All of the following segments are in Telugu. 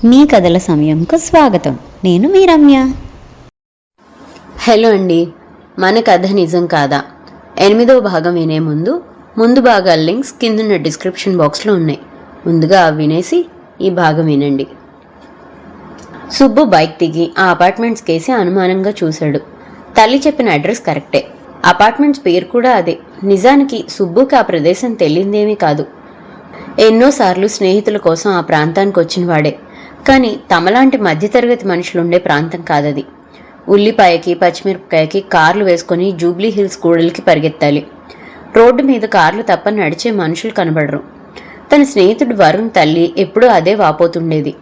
మీ కథల సమయంకు స్వాగతం. నేను మీ రమ్య. హలో అండి, మన కథ నిజం కాదా 8వ భాగం వినే ముందు భాగాల లింక్స్ కిందున్న డిస్క్రిప్షన్ బాక్స్లో ఉన్నాయి. ముందుగా వినేసి ఈ భాగం వినండి. సుబ్బు బైక్ దిగి ఆ అపార్ట్మెంట్స్ కేసి అనుమానంగా చూశాడు. తల్లి చెప్పిన అడ్రస్ కరెక్టే, అపార్ట్మెంట్స్ పేరు కూడా అదే. నిజానికి సుబ్బుకి ఆ ప్రదేశం తెలియందేమీ కాదు. ఎన్నోసార్లు స్నేహితుల కోసం ఆ ప్రాంతానికి వచ్చిన వాడే. కానీ తమలాంటి మధ్యతరగతి మనుషులుండే ప్రాంతం కాదది. ఉల్లిపాయకి పచ్చిమిరపకాయకి కార్లు వేసుకొని జూబ్లీ హిల్స్ కూడలికి పరిగెత్తాలి. రోడ్డు మీద కార్లు తప్ప నడిచే మనుషులు కనబడరు. తన స్నేహితుడు వరుణ్ తల్లి ఎప్పుడూ అదే వాపోతుండేది.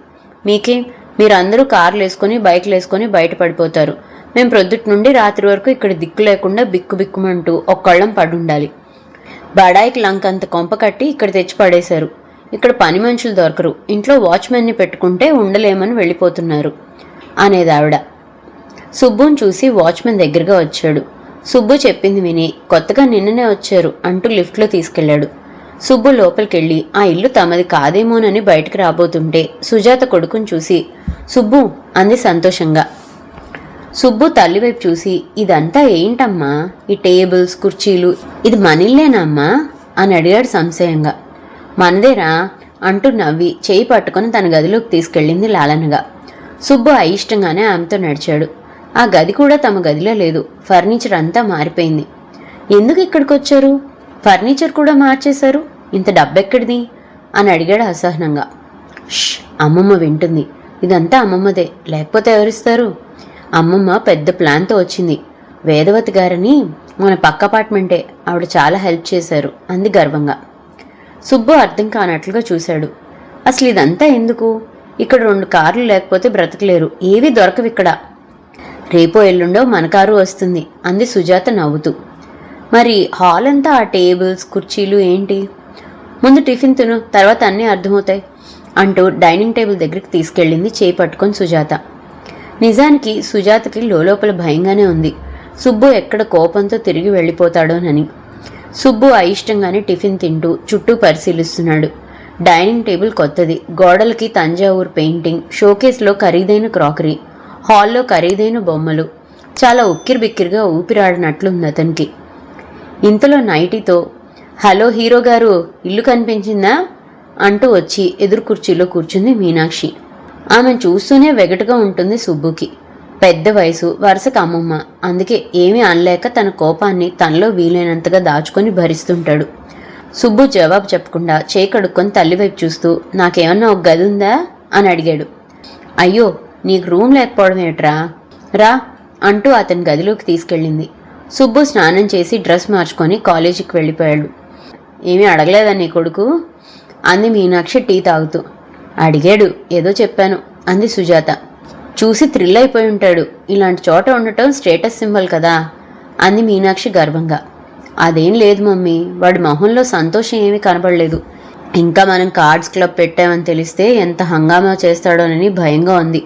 మీరందరూ కార్లు వేసుకొని బైక్లు వేసుకొని బయటపడిపోతారు. మేం ప్రొద్దుటి నుండి రాత్రి వరకు ఇక్కడ దిక్కు లేకుండా బిక్కుబిక్కుమంటూ ఒక్కళ్ళం పడుండాలి. బడాయికి లంకంత కొంప కట్టి ఇక్కడ తెచ్చి పడేశారు. ఇక్కడ పని మనుషులు దొరకరు. ఇంట్లో వాచ్మెన్ని పెట్టుకుంటే ఉండలేమని వెళ్ళిపోతున్నారు అనేదావిడ. సుబ్బుని చూసి వాచ్మెన్ దగ్గరగా వచ్చాడు. సుబ్బు చెప్పింది విని కొత్తగా నిన్ననే వచ్చారు అంటూ లిఫ్ట్లో తీసుకెళ్లాడు. సుబ్బు లోపలికెళ్ళి ఆ ఇల్లు తమది కాదేమోనని బయటకు రాబోతుంటే సుజాత కొడుకుని చూసి సుబ్బు అంది సంతోషంగా. సుబ్బు తల్లివైపు చూసి ఇదంతా ఏంటమ్మా, ఈ టేబుల్స్ కుర్చీలు, ఇది మనిల్లేనమ్మా అని అడిగాడు సంశయంగా. మనదేరా అంటూ నవ్వి చేయి పట్టుకుని తన గదిలోకి తీసుకెళ్ళింది లాలనగా. సుబ్బు అయిష్టంగానే ఆమెతో నడిచాడు. ఆ గది కూడా తమ గదిలో లేదు. ఫర్నిచర్ అంతా మారిపోయింది. ఎందుకు ఇక్కడికి వచ్చారు? ఫర్నిచర్ కూడా మార్చేశారు. ఇంత డబ్బెక్కడిది అని అడిగాడు అసహనంగా. అమ్మమ్మ వింటుంది. ఇదంతా అమ్మమ్మదే, లేకపోతే ఎవరిస్తారు? అమ్మమ్మ పెద్ద ప్లాన్తో వచ్చింది. వేదవతి గారని మన పక్క అపార్ట్మెంటే, ఆవిడ చాలా హెల్ప్ చేశారు అంది గర్వంగా. సుబ్బు అర్థం కానట్లుగా చూశాడు. అసలు ఇదంతా ఎందుకు? ఇక్కడ 2 కార్లు లేకపోతే బ్రతకలేరు. ఏవీ దొరకవిక్కడ. రేపో ఎల్లుండో మన కారు వస్తుంది అంది సుజాత నవ్వుతూ. మరి హాల్ అంతా ఆ టేబుల్స్ కుర్చీలు ఏంటి? ముందు టిఫిన్ తిను, తర్వాత అన్నీ అర్థమవుతాయి అంటూ డైనింగ్ టేబుల్ దగ్గరికి తీసుకెళ్ళింది చేయి పట్టుకొని సుజాత. నిజానికి సుజాతకి లోపల భయంగానే ఉంది. సుబ్బు ఎక్కడ కోపంతో తిరిగి వెళ్ళిపోతాడోనని. సుబ్బు అయిష్టంగానే టిఫిన్ తింటూ చుట్టూ పరిశీలిస్తున్నాడు. డైనింగ్ టేబుల్ కొత్తది, గోడలకి తంజావూరు పెయింటింగ్, షోకేస్లో ఖరీదైన క్రాకరీ, హాల్లో ఖరీదైన బొమ్మలు. చాలా ఉక్కిరిబిక్కిరిగా ఊపిరాడినట్లుంది అతనికి. ఇంతలో నైటీతో హలో హీరో గారు, ఇల్లు కనిపించిందా అంటూ వచ్చి ఎదురు కుర్చీలో కూర్చుంది మీనాక్షి. ఆమెను చూస్తూనే వెగటుగా ఉంటుంది సుబ్బుకి. పెద్ద వయసు, వరుసకు అమ్మమ్మ. అందుకే ఏమీ అనలేక తన కోపాన్ని తనలో వీలైనంతగా దాచుకొని భరిస్తుంటాడు. సుబ్బు జవాబు చెప్పకుండా చేయి కడుక్కొని తల్లివైపు చూస్తూ నాకేమన్నా ఒక గది ఉందా అని అడిగాడు. అయ్యో, నీకు రూమ్ లేకపోవడం ఏట్రా, రా అంటూ అతని గదిలోకి తీసుకెళ్ళింది. సుబ్బు స్నానం చేసి డ్రెస్ మార్చుకొని కాలేజీకి వెళ్ళిపోయాడు. ఏమీ అడగలేదా నీ కొడుకు అంది మీనాక్షి టీ తాగుతూ. అడిగాడు, ఏదో చెప్పాను అంది సుజాత. చూసి థ్రిల్ అయిపోయి ఉంటాడు. ఇలాంటి చోట ఉండటం స్టేటస్ సింబల్ కదా అంది మీనాక్షి గర్వంగా. అదేం లేదు మమ్మీ, వాడి మొహంలో సంతోషం ఏమీ కనబడలేదు. ఇంకా మనం కార్డ్స్ క్లబ్ పెట్టామని తెలిస్తే ఎంత హంగామా చేస్తాడోనని భయంగా ఉంది.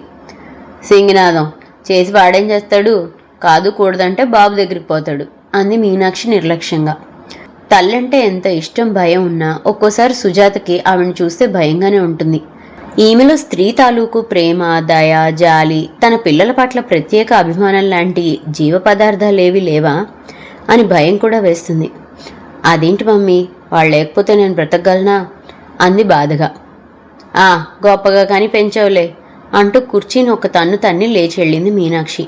సింగినాదం చేసి వాడేం చేస్తాడు? కాదు కూడదంటే బాబు దగ్గరికి పోతాడు అంది మీనాక్షి నిర్లక్ష్యంగా. తల్లంటే ఎంత ఇష్టం భయం ఉన్నా ఒక్కోసారి సుజాతకి ఆవిడని చూస్తే భయంగానే ఉంటుంది. ఈమెలో స్త్రీ తాలూకు ప్రేమ, దయ, జాలి, తన పిల్లల పట్ల ప్రత్యేక అభిమానం లాంటి జీవ పదార్థాలేవి లేవా అని భయం కూడా వేస్తుంది. అదేంటి మమ్మీ, వాళ్ళు లేకపోతే నేను బ్రతకగలనా అంది బాధగా. గొప్పగా కానీ పెంచవులే అంటూ కుర్చీని ఒక తన్ను తన్ని లేచి వెళ్ళింది మీనాక్షి.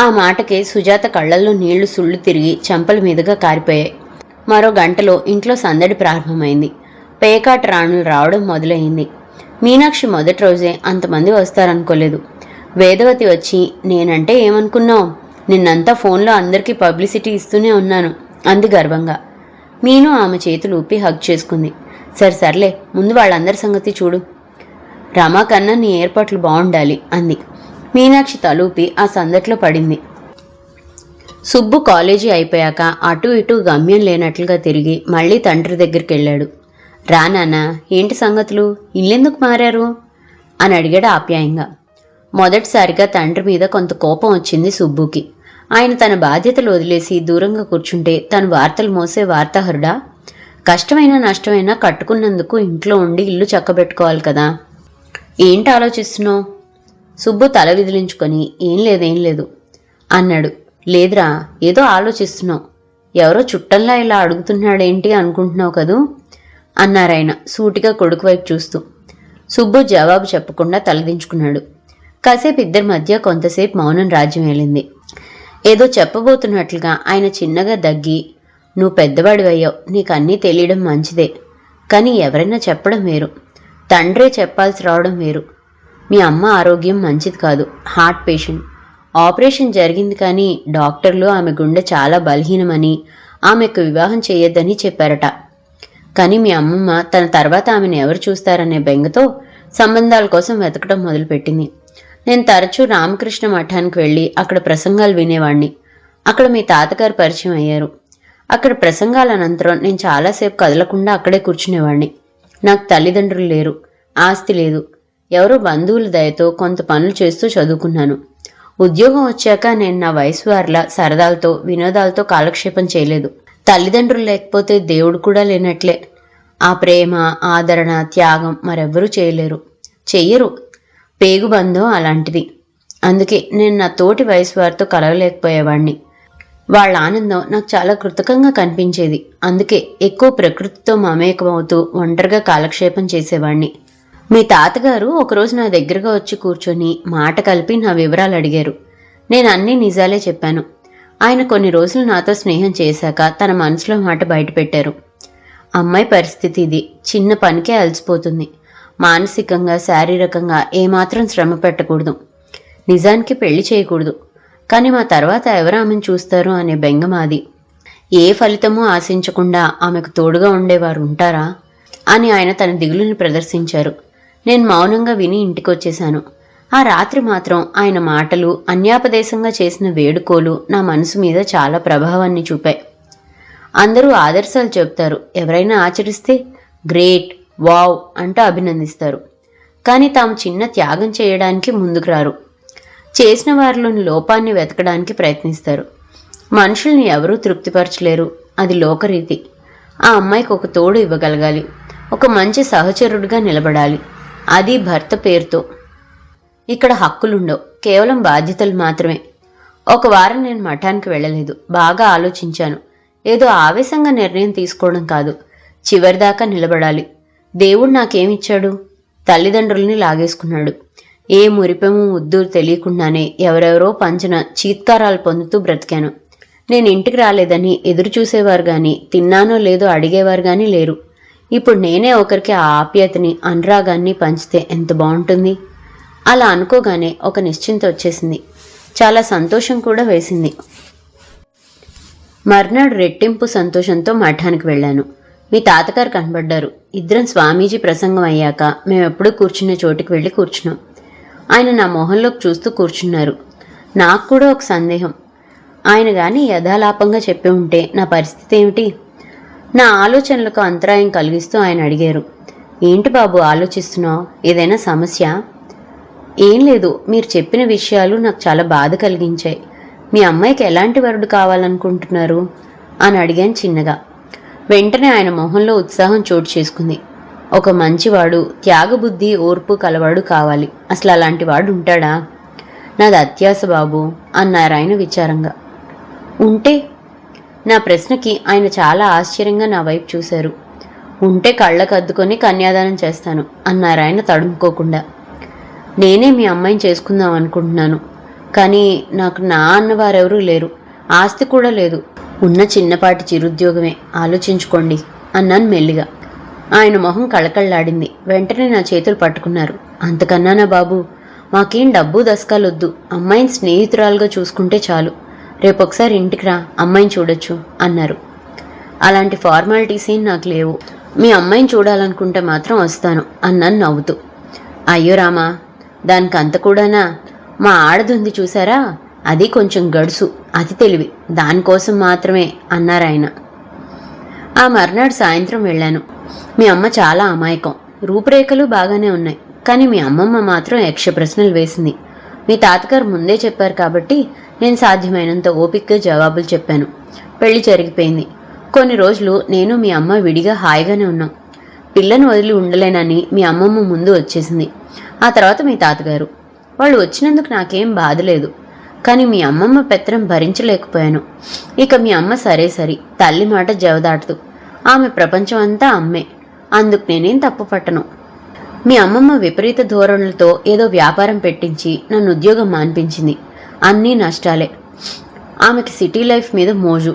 ఆ మాటకే సుజాత కళ్లల్లో నీళ్లు సుళ్ళు తిరిగి చెంపల మీదుగా కారిపోయాయి. మరో గంటలో ఇంట్లో సందడి ప్రారంభమైంది. పేకాట రాణులు రావడం మొదలైంది. మీనాక్షి మొదటి రోజే అంతమంది వస్తారనుకోలేదు. వేదవతి వచ్చి నేనంటే ఏమనుకున్నావు, నిన్నంతా ఫోన్లో అందరికీ పబ్లిసిటీ ఇస్తూనే ఉన్నాను అంది గర్వంగా. మీను ఆమె చేతులు ఊపి హగ్ చేసుకుంది. సర్లే, ముందు వాళ్ళందరి సంగతి చూడు. రమా కన్నా నీ ఏర్పాట్లు బాగుండాలి అంది. మీనాక్షి తలూపి ఆ సందట్లో పడింది. సుబ్బు కాలేజీ అయిపోయాక అటు ఇటు గమ్యం లేనట్లుగా తిరిగి మళ్ళీ తండ్రి దగ్గరికి వెళ్ళాడు. రా నాన్న, ఏంటి సంగతులు, ఇల్లెందుకు మారారు అని అడిగాడు ఆప్యాయంగా. మొదటిసారిగా తండ్రి మీద కొంత కోపం వచ్చింది సుబ్బుకి. ఆయన తన బాధ్యతలు వదిలేసి దూరంగా కూర్చుంటే తను వార్తలు మోసే వార్తాహరుడా? కష్టమైనా నష్టమైనా కట్టుకున్నందుకు ఇంట్లో ఉండి ఇల్లు చక్కబెట్టుకోవాలి కదా. ఏంటి ఆలోచిస్తున్నావు? సుబ్బు తల విదిలించుకొని ఏం లేదు అన్నాడు. లేదురా, ఏదో ఆలోచిస్తున్నావు. ఎవరో చుట్టంలా ఇలా అడుగుతున్నాడేంటి అనుకుంటున్నావు కదూ అన్నారాయన సూటిగా కొడుకు వైపు చూస్తూ. సుబ్బు జవాబు చెప్పకుండా తలదించుకున్నాడు. కాసేపు ఇద్దరి మధ్య కొంతసేపు మౌనం రాజ్యం ఏలింది. ఏదో చెప్పబోతున్నట్లుగా ఆయన చిన్నగా దగ్గి, నువ్వు పెద్దవాడివయ్యావు, నీకన్నీ తెలియడం మంచిదే, కానీ ఎవరైనా చెప్పడం వేరు, తండ్రే చెప్పాల్సి రావడం వేరు. మీ అమ్మ ఆరోగ్యం మంచిది కాదు, హార్ట్ పేషెంట్. ఆపరేషన్ జరిగింది, కానీ డాక్టర్లు ఆమె గుండె చాలా బలహీనమని ఆమెకు వివాహం చేయొద్దని చెప్పారట. కానీ మీ అమ్మమ్మ తన తర్వాత ఆమెను ఎవరు చూస్తారనే బెంగతో సంబంధాల కోసం వెతకడం మొదలుపెట్టింది. నేను తరచూ రామకృష్ణ మఠానికి వెళ్ళి అక్కడ ప్రసంగాలు వినేవాణ్ణి. అక్కడ మీ తాతగారు పరిచయం అయ్యారు. అక్కడ ప్రసంగాల అనంతరం నేను చాలాసేపు కదలకుండా అక్కడే కూర్చునేవాణ్ణి. నాకు తల్లిదండ్రులు లేరు, ఆస్తి లేదు. ఎవరో బంధువుల దయతో కొంత పనులు చేస్తూ చదువుకున్నాను. ఉద్యోగం వచ్చాక నేను నా వయసు వారిలా సరదాలతో వినోదాలతో కాలక్షేపం చేయలేదు. తల్లిదండ్రులు లేకపోతే దేవుడు కూడా లేనట్లే. ఆ ప్రేమ, ఆదరణ, త్యాగం మరెవ్వరూ చెయ్యరు. పేగుబంధం అలాంటిది. అందుకే నేను నా తోటి వయసు వారితో కలవలేకపోయేవాణ్ణి. వాళ్ళ ఆనందం నాకు చాలా కృతకంగా కనిపించేది. అందుకే ఎక్కువ ప్రకృతితో మమేకమవుతూ ఒంటరిగా కాలక్షేపం చేసేవాణ్ణి. మీ తాతగారు ఒకరోజు నా దగ్గరగా వచ్చి కూర్చొని మాట కలిపి నా వివరాలు అడిగారు. నేను అన్నీ నిజాలే చెప్పాను. ఆయన కొన్ని రోజులు నాతో స్నేహం చేశాక తన మనసులో మాట బయటపెట్టారు. అమ్మాయి పరిస్థితి ఇది, చిన్న పనికే అలసిపోతుంది. మానసికంగా, శారీరకంగా ఏమాత్రం శ్రమ పెట్టకూడదు. నిజానికి పెళ్లి చేయకూడదు. కానీ మా తర్వాత ఎవరు ఆమెను చూస్తారు అనే బెంగ మాది. ఏ ఫలితమూ ఆశించకుండా ఆమెకు తోడుగా ఉండేవారు ఉంటారా అని ఆయన తన దిగులుని ప్రదర్శించారు. నేను మౌనంగా విని ఇంటికొచ్చేశాను. ఆ రాత్రి మాత్రం ఆయన మాటలు, అన్యాపదేశంగా చేసిన వేడుకోలు నా మనసు మీద చాలా ప్రభావాన్ని చూపాయి. అందరూ ఆదర్శాలు చెప్తారు, ఎవరైనా ఆచరిస్తే గ్రేట్, వావ్ అంటూ అభినందిస్తారు. కానీ తాము చిన్న త్యాగం చేయడానికి ముందుకు రారు. చేసిన వారిలోని లోపాన్ని వెతకడానికి ప్రయత్నిస్తారు. మనుషుల్ని ఎవరూ తృప్తిపరచలేరు, అది లోకరీతి. ఆ అమ్మాయికి ఒక తోడు ఇవ్వగలగాలి, ఒక మంచి సహచరుడిగా నిలబడాలి, అది భర్త పేరుతో. ఇక్కడ హక్కులుండవు, కేవలం బాధ్యతలు మాత్రమే. ఒక వారం నేను మఠానికి వెళ్ళలేదు. బాగా ఆలోచించాను. ఏదో ఆవేశంగా నిర్ణయం తీసుకోవడం కాదు, చివరిదాకా నిలబడాలి. దేవుడు నాకేమిచ్చాడు? తల్లిదండ్రుల్ని లాగేసుకున్నాడు. ఏ మురిపెము ముద్దు తెలియకుండానే ఎవరెవరో పంచిన చీత్కారాలు పొందుతూ బ్రతికాను. నేను ఇంటికి రాలేదని ఎదురు చూసేవారు గాని, తిన్నానో లేదో అడిగేవారు గాని లేరు. ఇప్పుడు నేనే ఒకరికి ఆ ఆప్యాయతని, అనురాగాన్ని పంచితే ఎంత బాగుంటుంది. అలా అనుకోగానే ఒక నిశ్చింత వచ్చేసింది. చాలా సంతోషం కూడా వేసింది. మర్నాడు రెట్టింపు సంతోషంతో మఠానికి వెళ్ళాను. మీ తాతగారు కనబడ్డారు. ఇద్దరం స్వామీజీ ప్రసంగం అయ్యాక మేమెప్పుడూ కూర్చునే చోటికి వెళ్ళి కూర్చున్నాం. ఆయన నా మొహంలోకి చూస్తూ కూర్చున్నారు. నాకు కూడా ఒక సందేహం. ఆయన గాని యథాలాపంగా చెప్పి ఉంటే నా పరిస్థితి ఏమిటి? నా ఆలోచనలకు అంతరాయం కలిగిస్తూ ఆయన అడిగారు, ఏంటి బాబు ఆలోచిస్తున్నావు? ఏదైనా సమస్య? ఏం లేదు, మీరు చెప్పిన విషయాలు నాకు చాలా బాధ కలిగించాయి. మీ అమ్మాయికి ఎలాంటి వరుడు కావాలనుకుంటున్నారు అని అడిగాను చిన్నగా. వెంటనే ఆయన మొహంలో ఉత్సాహం చోటు చేసుకుంది. ఒక మంచివాడు, త్యాగబుద్ధి, ఓర్పు కలవాడు కావాలి. అసలు అలాంటి వాడు ఉంటాడా? నాది అత్యాశ బాబు అన్నారు ఆయన విచారంగా. ఉంటే? నా ప్రశ్నకి ఆయన చాలా ఆశ్చర్యంగా నా వైపు చూశారు. ఉంటే కళ్ళకు అద్దుకొని కన్యాదానం చేస్తాను అన్నారు ఆయన తడుముకోకుండా. నేనే మీ అమ్మాయిని చేసుకుందాం అనుకుంటున్నాను. కానీ నాకు నా అన్నవారెవరూ లేరు, ఆస్తి కూడా లేదు. ఉన్న చిన్నపాటి చిరుద్యోగమే, ఆలోచించుకోండి అన్నాను మెల్లిగా. ఆయన మొహం కళకళ్ళాడింది. వెంటనే నా చేతులు పట్టుకున్నారు. అంతకన్నానా బాబు? మాకేం డబ్బు దశకాలొద్దు, అమ్మాయిని స్నేహితురాలుగా చూసుకుంటే చాలు. రేపొకసారి ఇంటికి రా, అమ్మాయిని చూడొచ్చు అన్నారు. అలాంటి ఫార్మాలిటీస్ ఏం నాకు లేవు. మీ అమ్మాయిని చూడాలనుకుంటే మాత్రం వస్తాను అన్నాను నవ్వుతూ. అయ్యో రామా, దానికి అంత కూడానా? మా ఆడదుంది చూసారా, అది కొంచెం గడుసు, అతి తెలివి, దానికోసం మాత్రమే అన్నారాయన. ఆ మర్నాడు సాయంత్రం వెళ్ళాను. మీ అమ్మ చాలా అమాయకం. రూపురేఖలు బాగానే ఉన్నాయి, కానీ మీ అమ్మమ్మ మాత్రం యక్ష ప్రశ్నలు వేసింది. మీ తాతగారు ముందే చెప్పారు కాబట్టి నేను సాధ్యమైనంత ఓపికగా జవాబులు చెప్పాను. పెళ్లి జరిగిపోయింది. కొన్ని రోజులు నేను మీ అమ్మ విడిగా హాయిగానే ఉన్నాం. పిల్లను వదిలి ఉండలేనని మీ అమ్మమ్మ ముందు వచ్చేసింది. ఆ తర్వాత మీ తాతగారు. వాళ్ళు వచ్చినందుకు నాకేం బాధ లేదు. కానీ మీ అమ్మమ్మ పెత్తనం భరించలేకపోయాను. ఇక మీ అమ్మ సరే సరి, తల్లి మాట జవదాటదు. ఆమె ప్రపంచం అంతా అమ్మే. అందుకు నేనేం తప్పు పట్టను. మీ అమ్మమ్మ విపరీత ధోరణులతో ఏదో వ్యాపారం పెట్టించి నన్ను ఉద్యోగం మాన్పించింది. అన్నీ నష్టాలే. ఆమెకి సిటీ లైఫ్ మీద మోజు.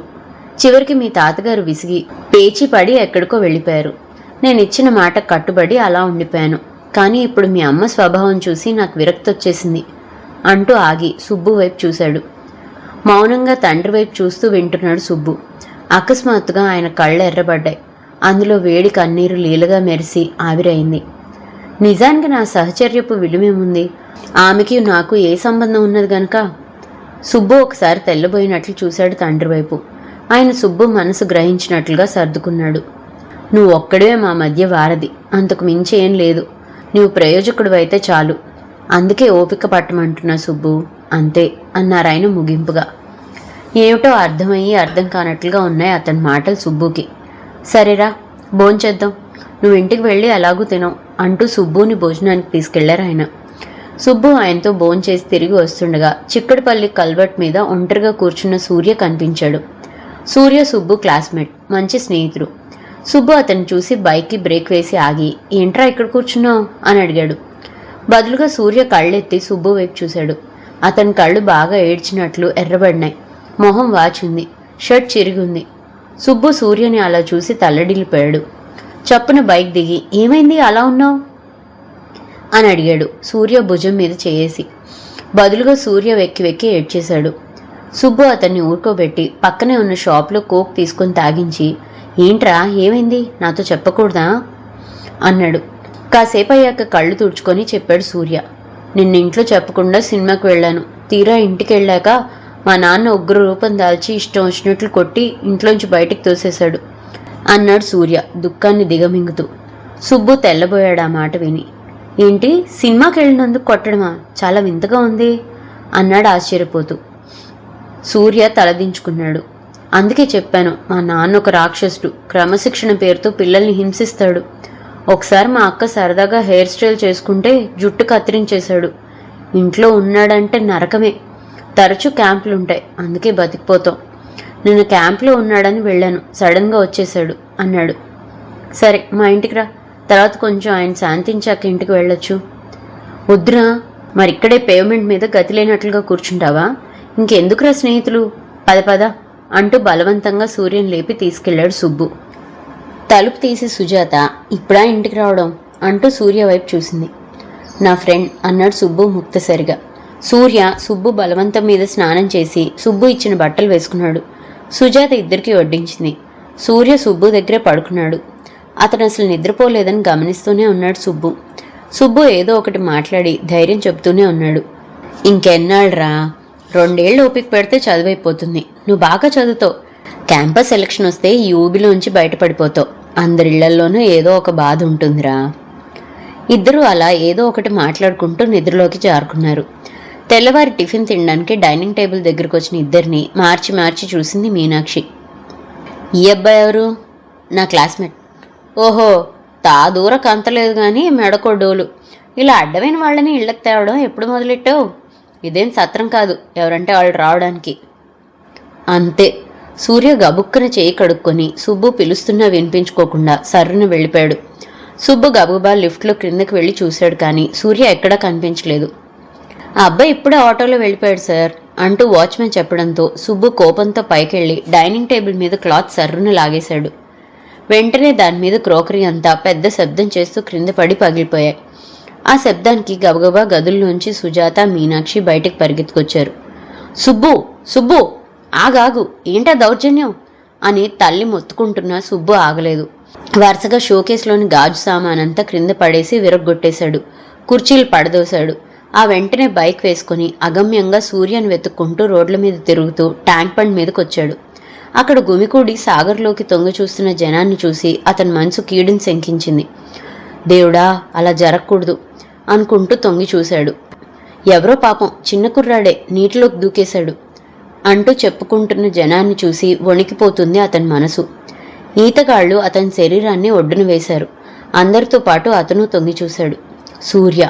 చివరికి మీ తాతగారు విసిగి పేచీ పడి ఎక్కడికో వెళ్ళిపోయారు. నేను ఇచ్చిన మాట కట్టుబడి అలా ఉండిపోయాను. కానీ ఇప్పుడు మీ అమ్మ స్వభావం చూసి నాకు విరక్తి వచ్చేసింది అంటూ ఆగి సుబ్బు వైపు చూశాడు. మౌనంగా తండ్రి వైపు చూస్తూ వింటున్నాడు సుబ్బు. అకస్మాత్తుగా ఆయన కళ్ళు ఎర్రబడ్డాయి. అందులో వేడి కన్నీరు లీలగా మెరిసి ఆవిరైంది. నిజానికి నా సహచర్యపు విలువేముంది? ఆమెకి నాకు ఏ సంబంధం ఉన్నది గనక? సుబ్బు ఒకసారి తెల్లబోయినట్లు చూశాడు తండ్రి వైపు. ఆయన సుబ్బు మనసు గ్రహించినట్లుగా సర్దుకున్నాడు. నువ్వు ఒక్కడే మా మధ్య వారధి, అంతకు మించి ఏం లేదు. నువ్వు ప్రయోజకుడు అయితే చాలు. అందుకే ఓపిక పట్టమంటున్నా సుబ్బు, అంతే అన్నారాయన ముగింపుగా. ఏమిటో అర్థమయ్యి అర్థం కానట్లుగా ఉన్నాయి అతని మాటలు సుబ్బుకి. సరేరా, భోంచేద్దాం, నువ్వు ఇంటికి వెళ్ళి ఎలాగూ తినవు అంటూ సుబ్బుని భోజనానికి తీసుకెళ్లారు ఆయన. సుబ్బు ఆయనతో భోంచేసి తిరిగి వస్తుండగా చిక్కడపల్లి కల్వర్ట్ మీద ఒంటరిగా కూర్చున్న సూర్య కనిపించాడు. సూర్య సుబ్బు క్లాస్మేట్, మంచి స్నేహితుడు. సుబ్బు అతన్ని చూసి బైక్కి బ్రేక్ వేసి ఆగి, ఏంట్రా ఇక్కడ కూర్చున్నావు అని అడిగాడు. బదులుగా సూర్య కళ్ళెత్తి సుబ్బు వైపు చూశాడు. అతని కళ్ళు బాగా ఏడ్చినట్లు ఎర్రబడినాయి. మొహం వాచింది, షర్ట్ చిరిగింది. సుబ్బు సూర్యని అలా చూసి తల్లడిల్లిపోయాడు. చప్పున బైక్ దిగి, ఏమైంది అలా ఉన్నావు అని అడిగాడు సూర్య భుజం మీద చేయేసి. బదులుగా సూర్య వెక్కి వెక్కి ఏడ్చేశాడు. సుబ్బు అతన్ని ఊరుకోబెట్టి పక్కనే ఉన్న షాప్లో కోక్ తీసుకొని తాగించి, ఏంట్రా ఏమైంది, నాతో చెప్పకూడదా అన్నాడు. కాసేపు అయ్యాక కళ్ళు తుడుచుకొని చెప్పాడు సూర్య. నిన్న ఇంట్లో చెప్పకుండా సినిమాకి వెళ్ళాను. తీరా ఇంటికి వెళ్ళాక మా నాన్న ఉగ్ర రూపం దాల్చి ఇష్టం వచ్చినట్లు కొట్టి ఇంట్లోంచి బయటికి తోసేశాడు అన్నాడు సూర్య దుఃఖాన్ని దిగమింగుతూ. సుబ్బు తెల్లబోయాడు ఆ మాట విని. ఏంటి, సినిమాకి వెళ్ళినందుకు కొట్టడమా? చాలా వింతగా ఉంది అన్నాడు ఆశ్చర్యపోతూ. సూర్య తలదించుకున్నాడు. అందుకే చెప్పాను, మా నాన్న ఒక రాక్షసుడు, క్రమశిక్షణ పేరుతో పిల్లల్ని హింసిస్తాడు. ఒకసారి మా అక్క సరదాగా హెయిర్ స్టైల్ చేసుకుంటే జుట్టు కత్తిరించేశాడు. ఇంట్లో ఉన్నాడంటే నరకమే. తరచూ క్యాంపులుంటాయి, అందుకే బతికిపోతాం. నిన్న క్యాంప్లో ఉన్నాడని వెళ్ళాను, సడన్గా వచ్చేశాడు అన్నాడు. సరే, మా ఇంటికి రా, తర్వాత కొంచెం ఆయన శాంతించాక ఇంటికి వెళ్ళొచ్చు. వద్దురా, మరిక్కడే పేమెంట్ మీద గతి లేనట్లుగా కూర్చుంటావా? ఇంకెందుకురా స్నేహితులు, పద పద అంటూ బలవంతంగా సూర్యని లేపి తీసుకెళ్లాడు సుబ్బు. తలుపు తీసి సుజాత, ఇప్పుడా ఇంటికి రావడం అంటూ సూర్య వైపు చూసింది. నా ఫ్రెండ్ అన్నాడు సుబ్బు ముక్తసరిగా. సూర్య సుబ్బు బలవంతం మీద స్నానం చేసి సుబ్బు ఇచ్చిన బట్టలు వేసుకున్నాడు. సుజాత ఇద్దరికీ వడ్డించింది. సూర్య సుబ్బు దగ్గరే పడుకున్నాడు. అతను అసలు నిద్రపోలేదని గమనిస్తూనే ఉన్నాడు సుబ్బు. సుబ్బు ఏదో ఒకటి మాట్లాడి ధైర్యం చెబుతూనే ఉన్నాడు. ఇంకెన్నాళ్ళరా, 2 ఏళ్ళు ఓపిక పెడితే చదువైపోతుంది. నువ్వు బాగా చదువుతావు. క్యాంపస్ సెలక్షన్ వస్తే ఈ ఊబిలోంచి బయటపడిపోతావు. అందరిళ్లల్లోనూ ఏదో ఒక బాధ ఉంటుందిరా. ఇద్దరూ అలా ఏదో ఒకటి మాట్లాడుకుంటూ నిద్రలోకి జారుకున్నారు. తెల్లవారి టిఫిన్ తినడానికి డైనింగ్ టేబుల్ దగ్గరకు వచ్చిన ఇద్దరిని మార్చి మార్చి చూసింది మీనాక్షి. ఈ అబ్బాయి ఎవరు? నా క్లాస్మేట్. ఓహో, దూర కంతలేదు కానీ మెడకోడోలు. ఇలా అడ్డమైన వాళ్ళని ఇళ్లకు తేవడం ఎప్పుడు మొదలెట్టావు? ఇదేం సత్రం కాదు, ఎవరంటే వాళ్ళు రావడానికి. అంతే. సూర్య గబుక్కన చేయి కడుక్కొని సుబ్బు పిలుస్తున్నా వినిపించుకోకుండా సర్రున వెళ్ళిపోయాడు. సుబ్బు గబుబా లిఫ్ట్లో క్రిందకి వెళ్ళి చూశాడు, కానీ సూర్య ఎక్కడా కనిపించలేదు. ఆ అబ్బాయి ఇప్పుడే ఆటోలో వెళ్ళిపోయాడు సార్ అంటూ వాచ్మెన్ చెప్పడంతో సుబ్బు కోపంతో పైకెళ్ళి డైనింగ్ టేబుల్ మీద క్లాత్ సర్రున లాగేశాడు. వెంటనే దాని మీద క్రోకరీ అంతా పెద్ద శబ్దం చేస్తూ క్రింద పడి పగిలిపోయాయి. ఆ శబ్దానికి గబగబా గదుల్లోంచి సుజాత, మీనాక్షి బయటికి పరిగెత్తుకొచ్చారు. సుబ్బు, సుబ్బు ఆగాగు, ఏంటా దౌర్జన్యం అని తల్లి మొత్తుకుంటున్నా సుబ్బు ఆగలేదు. వరుసగా షోకేస్లోని గాజు సామానంతా క్రింద పడేసి విరగ్గొట్టేశాడు. కుర్చీలు పడదోశాడు. ఆ వెంటనే బైక్ వేసుకుని అగమ్యంగా సూర్యను వెతుక్కుంటూ రోడ్ల మీద తిరుగుతూ ట్యాంక్ బండ్ మీదకొచ్చాడు. అక్కడ గుమికూడి సాగర్లోకి తొంగి చూస్తున్న జనాన్ని చూసి అతని మనసు కీడుని శంకించింది. దేవుడా, అలా జరగకూడదు అనుకుంటూ తొంగి చూశాడు. ఎవరో పాపం చిన్న కుర్రాడే నీటిలోకి దూకేశాడు అంటూ చెప్పుకుంటున్న జనాన్ని చూసి వణికిపోతుంది అతని మనసు. ఈతగాళ్లు అతని శరీరాన్ని ఒడ్డున వేశారు. అందరితో పాటు అతను తొంగి చూశాడు. సూర్య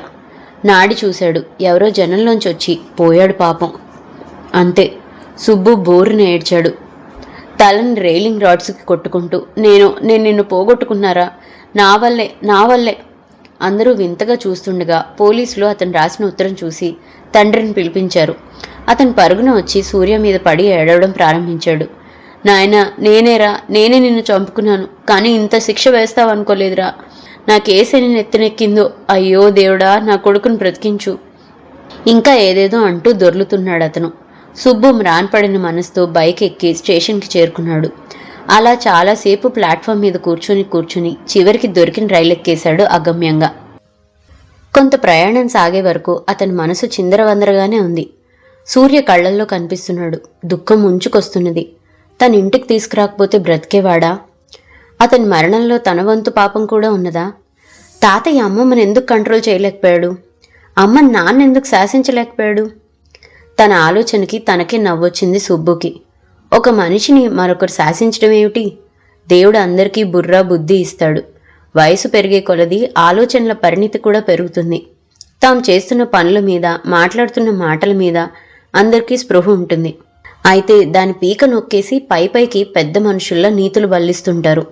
నాడి చూశాడు. ఎవరో జనంలోంచి వచ్చి పోయాడు పాపం. అంతే. సుబ్బు బోరున ఏడ్చాడు. తలని రైలింగ్ రాడ్స్కి కొట్టుకుంటూ నేను నిన్ను పోగొట్టుకున్నారా, నా వల్లే. అందరూ వింతగా చూస్తుండగా పోలీసులు అతను రాసిన ఉత్తరం చూసి తండ్రిని పిలిపించారు. అతను పరుగున వచ్చి సూర్య మీద పడి ఏడవడం ప్రారంభించాడు. నాయనా, నేనే నిన్ను చంపుకున్నాను, కానీ ఇంత శిక్ష వేస్తావనుకోలేదురా. నా కేసుని నెత్తినెక్కిందో, అయ్యో దేవుడా, నా కొడుకును బ్రతికించు. ఇంకా ఏదేదో అంటూ దొర్లుతున్నాడు అతను. సుబ్బు మ్రాన్పడిన మనసుతో బైక్ ఎక్కి స్టేషన్కి చేరుకున్నాడు. అలా చాలాసేపు ప్లాట్ఫామ్ మీద కూర్చుని చివరికి దొరికిన రైలు ఎక్కేశాడు అగమ్యంగా. కొంత ప్రయాణం సాగే వరకు అతని మనసు చిందరవందరగానే ఉంది. సూర్య కళ్ళల్లో కనిపిస్తున్నాడు. దుఃఖం ముంచుకొస్తున్నది. తన ఇంటికి తీసుకురాకపోతే బ్రతికేవాడా? అతని మరణంలో తన వంతు పాపం కూడా ఉన్నదా? తాతయ్య అమ్మమ్మను ఎందుకు కంట్రోల్ చేయలేకపోయాడు? అమ్మ నాన్నెందుకు శాసించలేకపోయాడు? తన ఆలోచనకి తనకే నవ్వొచ్చింది సుబ్బుకి. ఒక మనిషిని మరొకరు శాసించడం ఏమిటి? దేవుడు అందరికీ బుర్ర బుద్ధి ఇస్తాడు. వయసు పెరిగే కొలది ఆలోచనల పరిణితి కూడా పెరుగుతుంది. తాము చేస్తున్న పనుల మీద, మాట్లాడుతున్న మాటల మీద అందరికీ స్పృహ ఉంటుంది. అయితే దాని పీక నొక్కేసి పైపైకి పెద్ద మనుషుల్లా నీతులు వల్లిస్తుంటారు.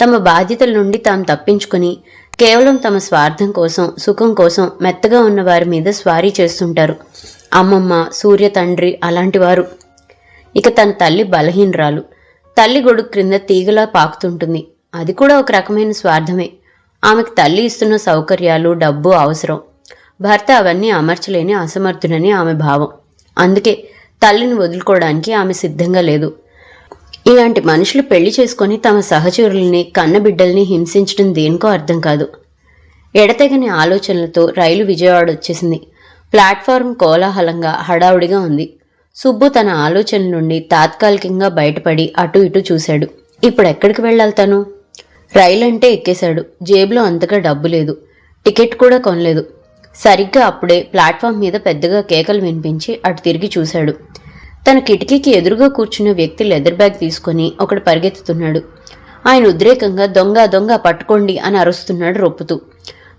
తమ బాధ్యతల నుండి తాము తప్పించుకుని కేవలం తమ స్వార్థం కోసం, సుఖం కోసం మెత్తగా ఉన్న వారి మీద స్వారీ చేస్తుంటారు. అమ్మమ్మ, సూర్య తండ్రి అలాంటివారు. ఇక తన తల్లి బలహీనరాలు. తల్లి గొడుగు క్రింద తీగలా పాకుతుంటుంది. అది కూడా ఒక రకమైన స్వార్థమే. ఆమెకు తల్లి ఇస్తున్న సౌకర్యాలు, డబ్బు అవసరం. భర్త అవన్నీ అమర్చలేని అసమర్థునని ఆమె భావం. అందుకే తల్లిని వదులుకోవడానికి ఆమె సిద్ధంగా లేదు. ఇలాంటి మనుషులు పెళ్లి చేసుకుని తమ సహచరుల్ని, కన్నబిడ్డల్ని హింసించడం దేనికో అర్థం కాదు. ఎడతెగని ఆలోచనలతో రైలు విజయవాడ వచ్చేసింది. ప్లాట్ఫారం కోలాహలంగా, హడావుడిగా ఉంది. సుబ్బు తన ఆలోచనల నుండి తాత్కాలికంగా బయటపడి అటు ఇటు చూశాడు. ఇప్పుడు ఎక్కడికి వెళ్ళాలి తను? రైలు అంటే ఎక్కేశాడు. జేబులో అంతగా డబ్బు లేదు. టికెట్ కూడా కొనలేదు. సరిగ్గా అప్పుడే ప్లాట్ఫామ్ మీద పెద్దగా కేకలు వినిపించి అటు తిరిగి చూశాడు. తన కిటికీకి ఎదురుగా కూర్చున్న వ్యక్తి లెదర్ బ్యాగ్ తీసుకుని ఒకడు పరిగెత్తుతున్నాడు. ఆయన ఉద్రేకంగా దొంగ పట్టుకోండి అని అరుస్తున్నాడు రొప్పుతూ.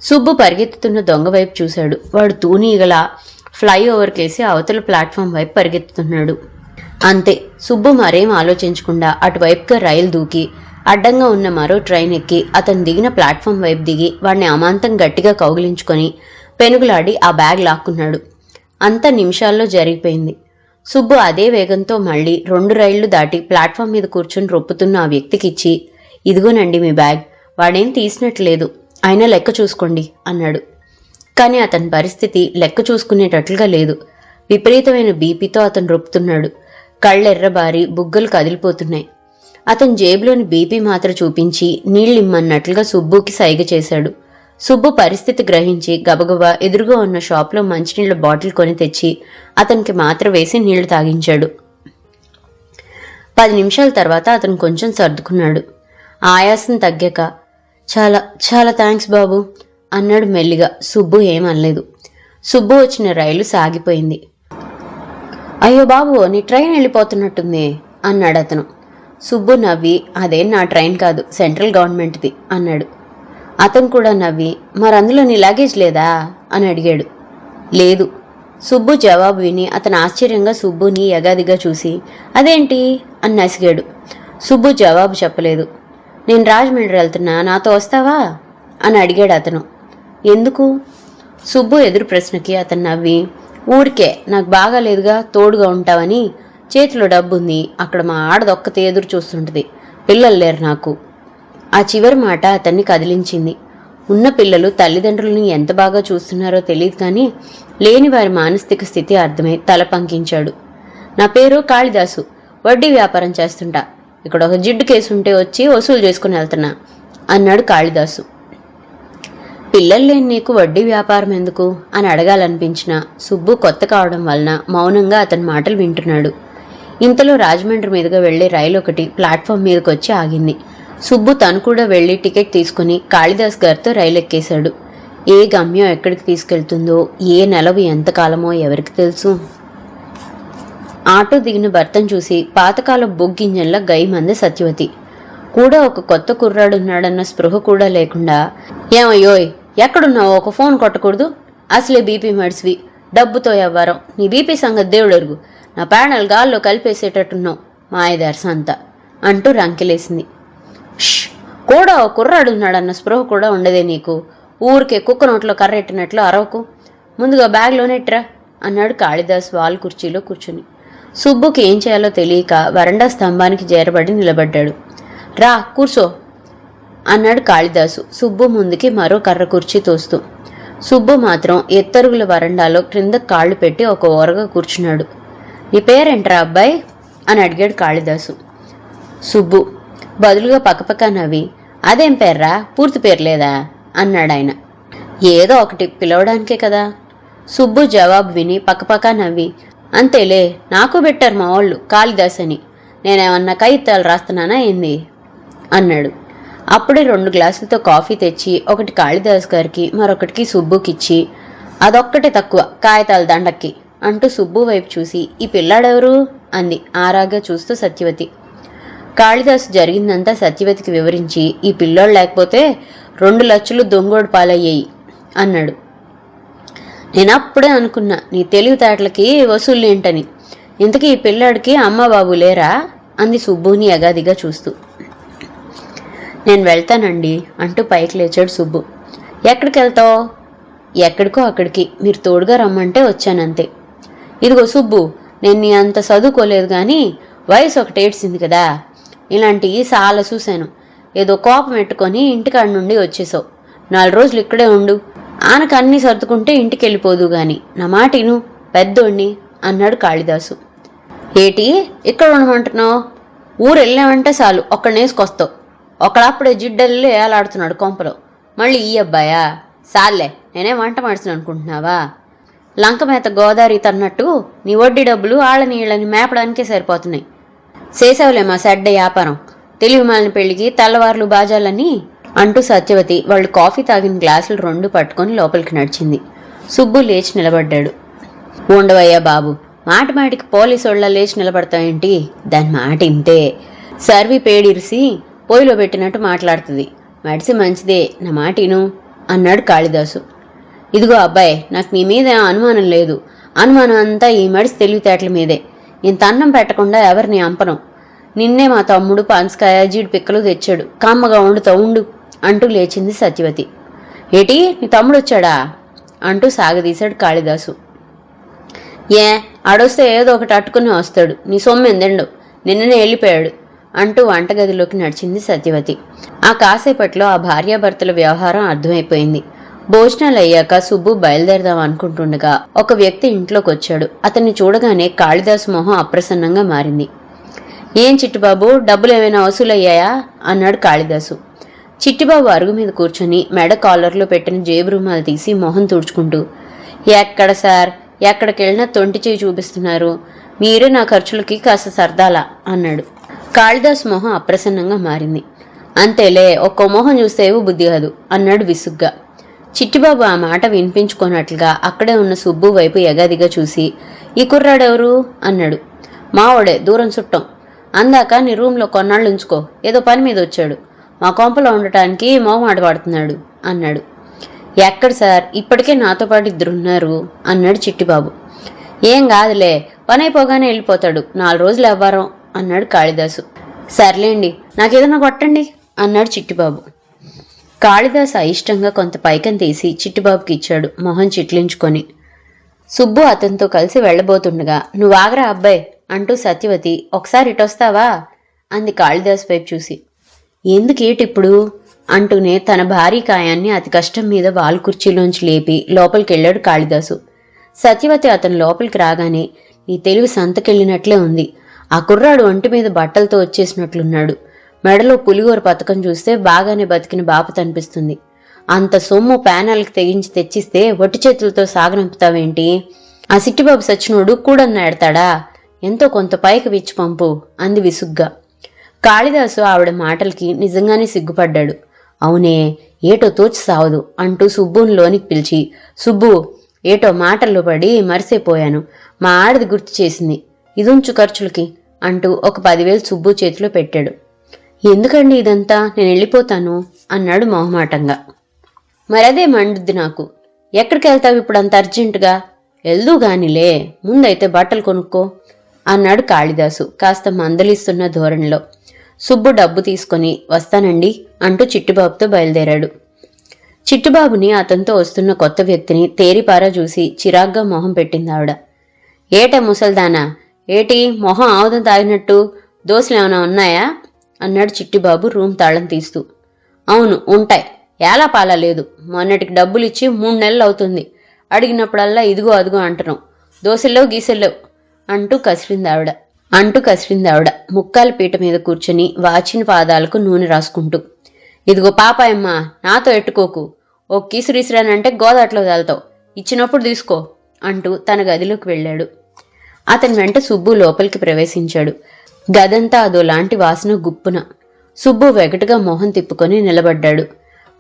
సుబ్బు పరిగెత్తుతున్న దొంగ వైపు చూశాడు. వాడు తూనీగలా ఫ్లైఓవర్ కేసి అవతల ప్లాట్ఫామ్ వైపు పరిగెత్తుతున్నాడు. అంతే. సుబ్బు మరేం ఆలోచించకుండా అటువైపుగా రైలు దూకి అడ్డంగా ఉన్న మరో ట్రైన్ ఎక్కి అతను దిగిన ప్లాట్ఫామ్ వైపు దిగి వాడిని అమాంతం గట్టిగా కౌగిలించుకొని పెనుగులాడి ఆ బ్యాగ్ లాక్కున్నాడు. అంతా నిమిషాల్లో జరిగిపోయింది. సుబ్బు అదే వేగంతో మళ్ళీ 2 రైళ్లు దాటి ప్లాట్ఫామ్ మీద కూర్చుని రొప్పుతున్న ఆ వ్యక్తికిచ్చి, ఇదిగోనండి మీ బ్యాగ్, వాడేం తీసినట్లేదు, అయినా లెక్క చూసుకోండి అన్నాడు. కానీ అతని పరిస్థితి లెక్క చూసుకునేటట్లుగా లేదు. విపరీతమైన బీపీతో అతను రొప్పుతున్నాడు. కళ్ళెర్రబారి బుగ్గలు కదిలిపోతున్నాయి. అతను జేబులోని బీపీ మాత్ర చూపించి నీళ్ళిమ్మన్నట్లుగా సుబ్బుకి సైగ చేశాడు. సుబ్బు పరిస్థితి గ్రహించి గబగబా ఎదురుగా ఉన్న షాప్లో మంచినీళ్ల బాటిల్ కొని తెచ్చి అతనికి మాత్ర వేసి నీళ్లు తాగించాడు. 10 నిమిషాల తర్వాత అతను కొంచెం సర్దుకున్నాడు. ఆయాసం తగ్గాక, చాలా చాలా థ్యాంక్స్ బాబు అన్నాడు మెల్లిగా. సుబ్బు ఏమనలేదు. సుబ్బు వచ్చిన రైలు సాగిపోయింది. అయ్యో బాబు, నీ ట్రైన్ వెళ్ళిపోతున్నట్టుంది అన్నాడు అతను. సుబ్బు నవ్వి, అదేం నా ట్రైన్ కాదు, సెంట్రల్ గవర్నమెంట్ది అన్నాడు. అతను కూడా నవ్వి, మరందులో నీ లగేజ్ లేదా అని అడిగాడు. లేదు. సుబ్బు జవాబు విని అతను ఆశ్చర్యంగా సుబ్బుని యగాదిగా చూసి, అదేంటి అని నసిగాడు. సుబ్బు జవాబు చెప్పలేదు. నేను రాజమండ్రి వెళ్తున్నా, నాతో వస్తావా అని అడిగాడు అతను. ఎందుకు? సుబ్బు ఎదురు ప్రశ్నకి అతను నవ్వి, ఊరికే, నాకు బాగాలేదుగా, తోడుగా ఉంటావని. చేతిలో డబ్బుంది, అక్కడ మా ఆడదొక్కతే ఎదురు చూస్తుంటుంది, పిల్లలు లేరు నాకు. ఆ చివరి మాట అతన్ని కదిలించింది. ఉన్న పిల్లలు తల్లిదండ్రులను ఎంత బాగా చూస్తున్నారో తెలియదు, కానీ లేని వారి మానసిక స్థితి అర్థమై తల పంకించాడు. నా పేరు కాళిదాసు, వడ్డీ వ్యాపారం చేస్తుంటా, ఇక్కడ ఒక జిడ్డు కేసు ఉంటే వచ్చి వసూలు చేసుకుని వెళ్తున్నా అన్నాడు కాళిదాసు. పిల్లలు లేని నీకు వడ్డీ వ్యాపారం ఎందుకు అని అడగాలనిపించిన సుబ్బు కొత్త కావడం వలన మౌనంగా అతని మాటలు వింటున్నాడు. ఇంతలో రాజమండ్రి మీదుగా వెళ్లే రైలు ఒకటి ప్లాట్ఫామ్ మీదకి వచ్చి ఆగింది. సుబ్బు తను కూడా వెళ్లి టికెట్ తీసుకుని కాళిదాస్ గారితో రైలు ఎక్కేశాడు. ఏ గమ్యం ఎక్కడికి తీసుకెళ్తుందో, ఏ నెలవు ఎంతకాలమో ఎవరికి తెలుసు. ఆటో దిగిన భర్తను చూసి పాతకాల బొగ్గింజన్ల గైమంది సత్యవతి. కూడా ఒక కొత్త కుర్రాడున్నాడన్న స్పృహ కూడా లేకుండా, ఏమయ్యోయ్ ఎక్కడున్నావో ఒక ఫోన్ కొట్టకూడదు అసలే బీపీ మడిసివి, డబ్బుతో ఎవ్వరం, నీ బీపీ సంగతి దేవుడెరుగు, నా ప్యానల్ గాల్లో కలిపేసేటట్టున్నావు మాయదారి సంత అంటూ రంకెలేసింది. కూడా ఓ కుర్రాడున్నాడన్న స్పృహ కూడా ఉండదే నీకు, ఊరికే కుక్క నోట్లో కర్రెట్టినట్లు అరవకు, ముందుగా బ్యాగ్లోనెట్రా అన్నాడు కాళిదాస్ వాల్ కుర్చీలో కూర్చుని. సుబ్బుకి ఏం చేయాలో తెలియక వరండా స్తంభానికి చేరబడి నిలబడ్డాడు. రా కూర్చో అన్నాడు కాళిదాసు సుబ్బు ముందుకి మరో కర్ర కుర్చీ తోస్తూ. సుబ్బు మాత్రం ఎత్తరుగుల వరండాలో క్రింద కాళ్ళు పెట్టి ఒక ఓరగా కూర్చున్నాడు. నీ పేరేంట్రా అబ్బాయి అని అడిగాడు కాళిదాసు. సుబ్బు బదులుగా పక్కపక్క నవ్వి, అదేం పేర్రా, పూర్తి పేరు లేదా అన్నాడాయన. ఏదో ఒకటి పిలవడానికే కదా. సుబ్బు జవాబు విని పక్కపక్క నవ్వి, అంతేలే, నాకు పెట్టారు మా వాళ్ళు కాళిదాస్ అని, నేనేమన్నా కైతాలు రాస్తున్నానా ఏంది అన్నాడు. అప్పుడే 2 గ్లాసులతో కాఫీ తెచ్చి ఒకటి కాళిదాస్ గారికి మరొకటికి సుబ్బుకిచ్చి, అదొక్కటే తక్కువ కాగితాల దండక్కి అంటూ సుబ్బు వైపు చూసి, ఈ పిల్లాడెవరు అంది ఆరాగా చూస్తూ సత్యవతి. కాళిదాసు జరిగిందంతా సత్యవతికి వివరించి, ఈ పిల్లోడు లేకపోతే 2 లక్షలు దొంగోడు పాలయ్యాయి అన్నాడు. నేనప్పుడే అనుకున్నా నీ తెలివితేటలకి వసూళ్ళేంటని. ఇంతకీ ఈ పిల్లాడికి అమ్మ బాబు లేరా అంది సుబ్బుని యగాదిగా చూస్తూ. నేను వెళ్తానండి అంటూ పైకి లేచాడు సుబ్బు. ఎక్కడికి వెళ్తావు? ఎక్కడికో అక్కడికి, మీరు తోడుగా రమ్మంటే వచ్చానంతే. ఇదిగో సుబ్బు, నేను నీ అంత చదువుకోలేదు కానీ వయసు ఒకటి ఏడ్చింది కదా, ఇలాంటివి చాలా చూశాను. ఏదో కోపం పెట్టుకొని ఇంటికాడ నుండి వచ్చేసావు, 4 రోజులు ఇక్కడే ఉండు, ఆనకు అన్నీ సర్దుకుంటే ఇంటికి వెళ్ళిపోదు గాని, నా మాట ఇను పెద్దోడిని అన్నాడు కాళిదాసు. ఏటి ఇక్కడ ఉండమంటున్నావు? ఊరు వెళ్ళామంటే చాలు ఒక్కడనేసుకొస్తావు. ఒకడప్పుడే జిడ్డల్లి ఏలాడుతున్నాడు కొంపలో, మళ్ళీ ఈ అబ్బాయా? సాల్లే, నేనే వంట మడిసిన అనుకుంటున్నావా? లంక మేత గోదావరి తన్నట్టు నీ వడ్డీ డబ్బులు ఆళ్ళ నీళ్ళని మేపడానికే సరిపోతున్నాయి. చేసావులే మా సెడ్డ వ్యాపారం, తెలివి మాలిన పెళ్లికి తెల్లవార్లు బాజాలని అంటూ సత్యవతి వాళ్ళు కాఫీ తాగిన గ్లాసులు 2 పట్టుకొని లోపలికి నడిచింది. సుబ్బు లేచి నిలబడ్డాడు. ఉండవయ్యా బాబు, మాటికి పోలీసోళ్ళ లేచి నిలబడతావేంటి? దాని మాట ఇంతే, సర్వి పేడిరిసి పొయ్యిలో పెట్టినట్టు మాట్లాడుతుంది, మడిసి మంచిదే, నా మాట ఇను అన్నాడు కాళిదాసు. ఇదిగో అబ్బాయి, నాకు నీ మీద అనుమానం లేదు, అనుమానం అంతా ఈ మడిసి తెలివితేటల మీదే. ఇంత అన్నం పెట్టకుండా ఎవరిని అంపనం. నిన్నే మా తమ్ముడు పనసకాయ జీడి పిక్కలు తెచ్చాడు, కమ్మగా వండుతా ఉండు అంటూ లేచింది సత్యవతి. ఏటి నీ తమ్ముడు వచ్చాడా అంటూ సాగదీశాడు కాళిదాసు. ఏ ఆడొస్తే ఏదో ఒకటి అట్టుకుని వస్తాడు, నీ సొమ్మెందెండు, నిన్ననే వెళ్ళిపోయాడు అంటూ వంటగదిలోకి నడిచింది సత్యవతి. ఆ కాసేపట్లో ఆ భార్యాభర్తల వ్యవహారం అర్థమైపోయింది. భోజనాలు అయ్యాక సుబ్బు బయలుదేరదాం అనుకుంటుండగా ఒక వ్యక్తి ఇంట్లోకి వచ్చాడు. అతన్ని చూడగానే కాళిదాసు మొహం అప్రసన్నంగా మారింది. ఏం చిట్టిబాబు, డబ్బులు ఏమైనా వసూలయ్యాయా అన్నాడు కాళిదాసు. చిట్టిబాబు అరుగు మీద కూర్చొని మెడ కాలర్లో పెట్టిన జేబు రుమాలు తీసి మొహం తుడుచుకుంటూ, ఎక్కడ సార్, ఎక్కడికెళ్ళినా తొంటి చేయి చూపిస్తున్నారు, మీరే నా ఖర్చులకి కాస్త సర్దాలా అన్నాడు. కాళిదాసు మొహం అప్రసన్నంగా మారింది. అంతేలే, ఒక్కో మొహం చూస్తేవో బుద్ధి కాదు అన్నాడు విసుగ్గా. చిట్టిబాబు ఆ మాట వినిపించుకోనట్లుగా అక్కడే ఉన్న సుబ్బు వైపు ఎగాదిగా చూసి, ఈ కుర్రాడెవరు అన్నాడు. మావాడే, దూరం చుట్టం, అందాక నీ రూమ్లో కొన్నాళ్ళు ఉంచుకో, ఏదో పని మీద వచ్చాడు, మా కొంపలో ఉండటానికి మొహమాట పడుతున్నాడు అన్నాడు. ఎక్కడ సార్, ఇప్పటికే నాతో పాటు 2 ఉన్నారు అన్నాడు చిట్టిబాబు. ఏం కాదులే, పని అయిపోగానే వెళ్ళిపోతాడు, 4 రోజులు ఎవ్వరం అన్నాడు కాళిదాసు. సర్లేండి, నాకేదన్నా కొట్టండి అన్నాడు చిట్టిబాబు. కాళిదాసు అయిష్టంగా కొంత పైకం తీసి చిట్టిబాబుకి ఇచ్చాడు, మొహం చిట్లించుకొని. సుబ్బు అతనితో కలిసి వెళ్లబోతుండగా, నువ్వు ఆగరా అబ్బాయి అంటూ సత్యవతి, ఒకసారి ఇటొస్తావా అంది కాళిదాసు వైపు చూసి. ఎందుకేటిప్పుడు అంటూనే తన భారీ కాయాన్ని అతి కష్టం మీద వాల్ కుర్చీలోంచి లేపి లోపలికెళ్ళాడు కాళిదాసు. సత్యవతి అతను లోపలికి రాగానే, నీ తెలివి సంతకెళ్ళినట్లే ఉంది, ఆ కుర్రాడు ఒంటి మీద బట్టలతో వచ్చేసినట్లున్నాడు, మెడలో పులిగోర పథకం చూస్తే బాగానే బతికిన బాపత అనిపిస్తుంది, అంత సొమ్ము ప్యానల్కి తెగించి తెచ్చిస్తే ఒట్టి చేతులతో సాగనంపుతావేంటి? ఆ సిట్టిబాబు సచ్చినోడు కూడన్నా ఎడతాడా? ఎంతో కొంత పైకి విచ్చి పంపు అంది విసుగ్గా. కాళిదాసు ఆవిడ మాటలకి నిజంగానే సిగ్గుపడ్డాడు. అవునే, ఏటో తోచి సావదు అంటూ సుబ్బుని లోనికి పిలిచి, సుబ్బు, ఏటో మాటల్లో పడి మరిసైపోయాను, మా ఆడది గుర్తు చేసింది, ఇదుంచు ఖర్చులకి అంటూ ఒక 10,000 సుబ్బు చేతిలో పెట్టాడు. ఎందుకండి ఇదంతా, నేను వెళ్ళిపోతాను అన్నాడు మొహమాటంగా. మరదే మండుద్ది నాకు, ఎక్కడికి వెళ్తావు ఇప్పుడు అంత అర్జెంటుగా? వెళ్దూ గానిలే, ముందైతే బట్టలు కొనుక్కో అన్నాడు కాళిదాసు కాస్త మందలిస్తున్న ధోరణిలో. సుబ్బు డబ్బు తీసుకొని వస్తానండి అంటూ చిట్టిబాబుతో బయలుదేరాడు. చిట్టుబాబుని అతనితో వస్తున్న కొత్త వ్యక్తిని తేరిపారా చూసి చిరాగ్గా మొహం పెట్టింది ఆవిడ. ఏటే ముసల్దానా, ఏటి మొహం ఆవుదం తాగినట్టు, దోశలేమైనా ఉన్నాయా అన్నాడు చిట్టిబాబు రూమ్ తాళం తీస్తూ. అవును ఉంటాయి, ఎలా పాలా లేదు, మొన్నటికి డబ్బులిచ్చి 3 నెలలు అవుతుంది, అడిగినప్పుడల్లా ఇదిగో అదిగో అంటున్నాం, దోశల్లో గీసెల్లేవు అంటూ కసిరింది ఆవిడ ముక్కాల పీట మీద కూర్చొని వాచిన పాదాలకు నూనె రాసుకుంటూ. ఇదిగో పాపాయమ్మ, నాతో ఎట్టుకోకు, ఓ కీసురీసిరానంటే గోదాట్లో వెళ్తావు, ఇచ్చినప్పుడు తీసుకో అంటూ తన గదిలోకి వెళ్ళాడు. అతని వెంట సుబ్బు లోపలికి ప్రవేశించాడు. గదంతా అదోలాంటి వాసన గుప్పున. సుబ్బు వెగటుగా మొహం తిప్పుకొని నిలబడ్డాడు.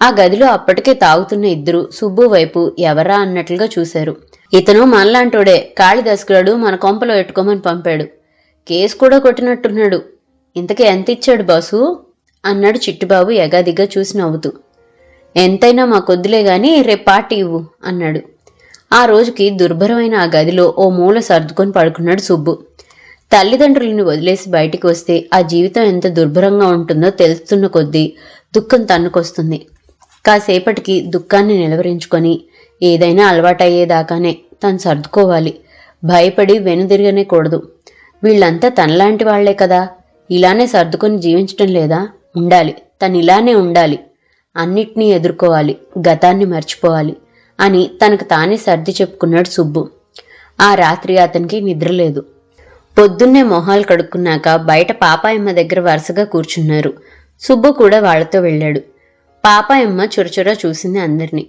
ఆ గదిలో అప్పటికే తాగుతున్న ఇద్దరు సుబ్బు వైపు ఎవరా అన్నట్లుగా చూశారు. ఇతను మనలాంటోడే, కాళిదాసుగాడు మన కొంపలో ఎట్టుకోమని పంపాడు, కేసు కూడా కొట్టినట్టున్నాడు, ఇంతకీ ఎంత ఇచ్చాడు బాసు అన్నాడు చిట్టుబాబు ఎగాదిగ్గా చూసి నవ్వుతూ. ఎంతైనా మా కొద్దులే గాని రేపు పార్టీ ఇవ్వు అన్నాడు. ఆ రోజుకి దుర్భరమైన ఆ గదిలో ఓ మూల సర్దుకొని పడుకున్నాడు సుబ్బు. తల్లిదండ్రులను వదిలేసి బయటికి వస్తే ఆ జీవితం ఎంత దుర్భరంగా ఉంటుందో తెలుస్తున్న కొద్దీ దుఃఖం తన్నుకొస్తుంది. కాసేపటికి దుఃఖాన్ని నిలవరించుకొని ఏదైనా అలవాటయ్యేదాకానే తను సర్దుకోవాలి. భయపడి వెనుదిరగనే కూడదు. వీళ్ళంతా తనలాంటి వాళ్లే కదా, ఇలానే సర్దుకొని జీవించటం లేదా? ఉండాలి, తను ఇలానే ఉండాలి, అన్నిటినీ ఎదుర్కోవాలి, గతాన్ని మర్చిపోవాలి అని తనకు తానే సర్ది చెప్పుకున్నాడు సుబ్బు. ఆ రాత్రి అతనికి నిద్రలేదు. పొద్దున్నే మొహాలు కడుక్కున్నాక బయట పాపాయమ్మ దగ్గర వరుసగా కూర్చున్నారు. సుబ్బు కూడా వాళ్లతో వెళ్ళాడు. పాపాయమ్మ చురచురా చూసింది అందరినీ.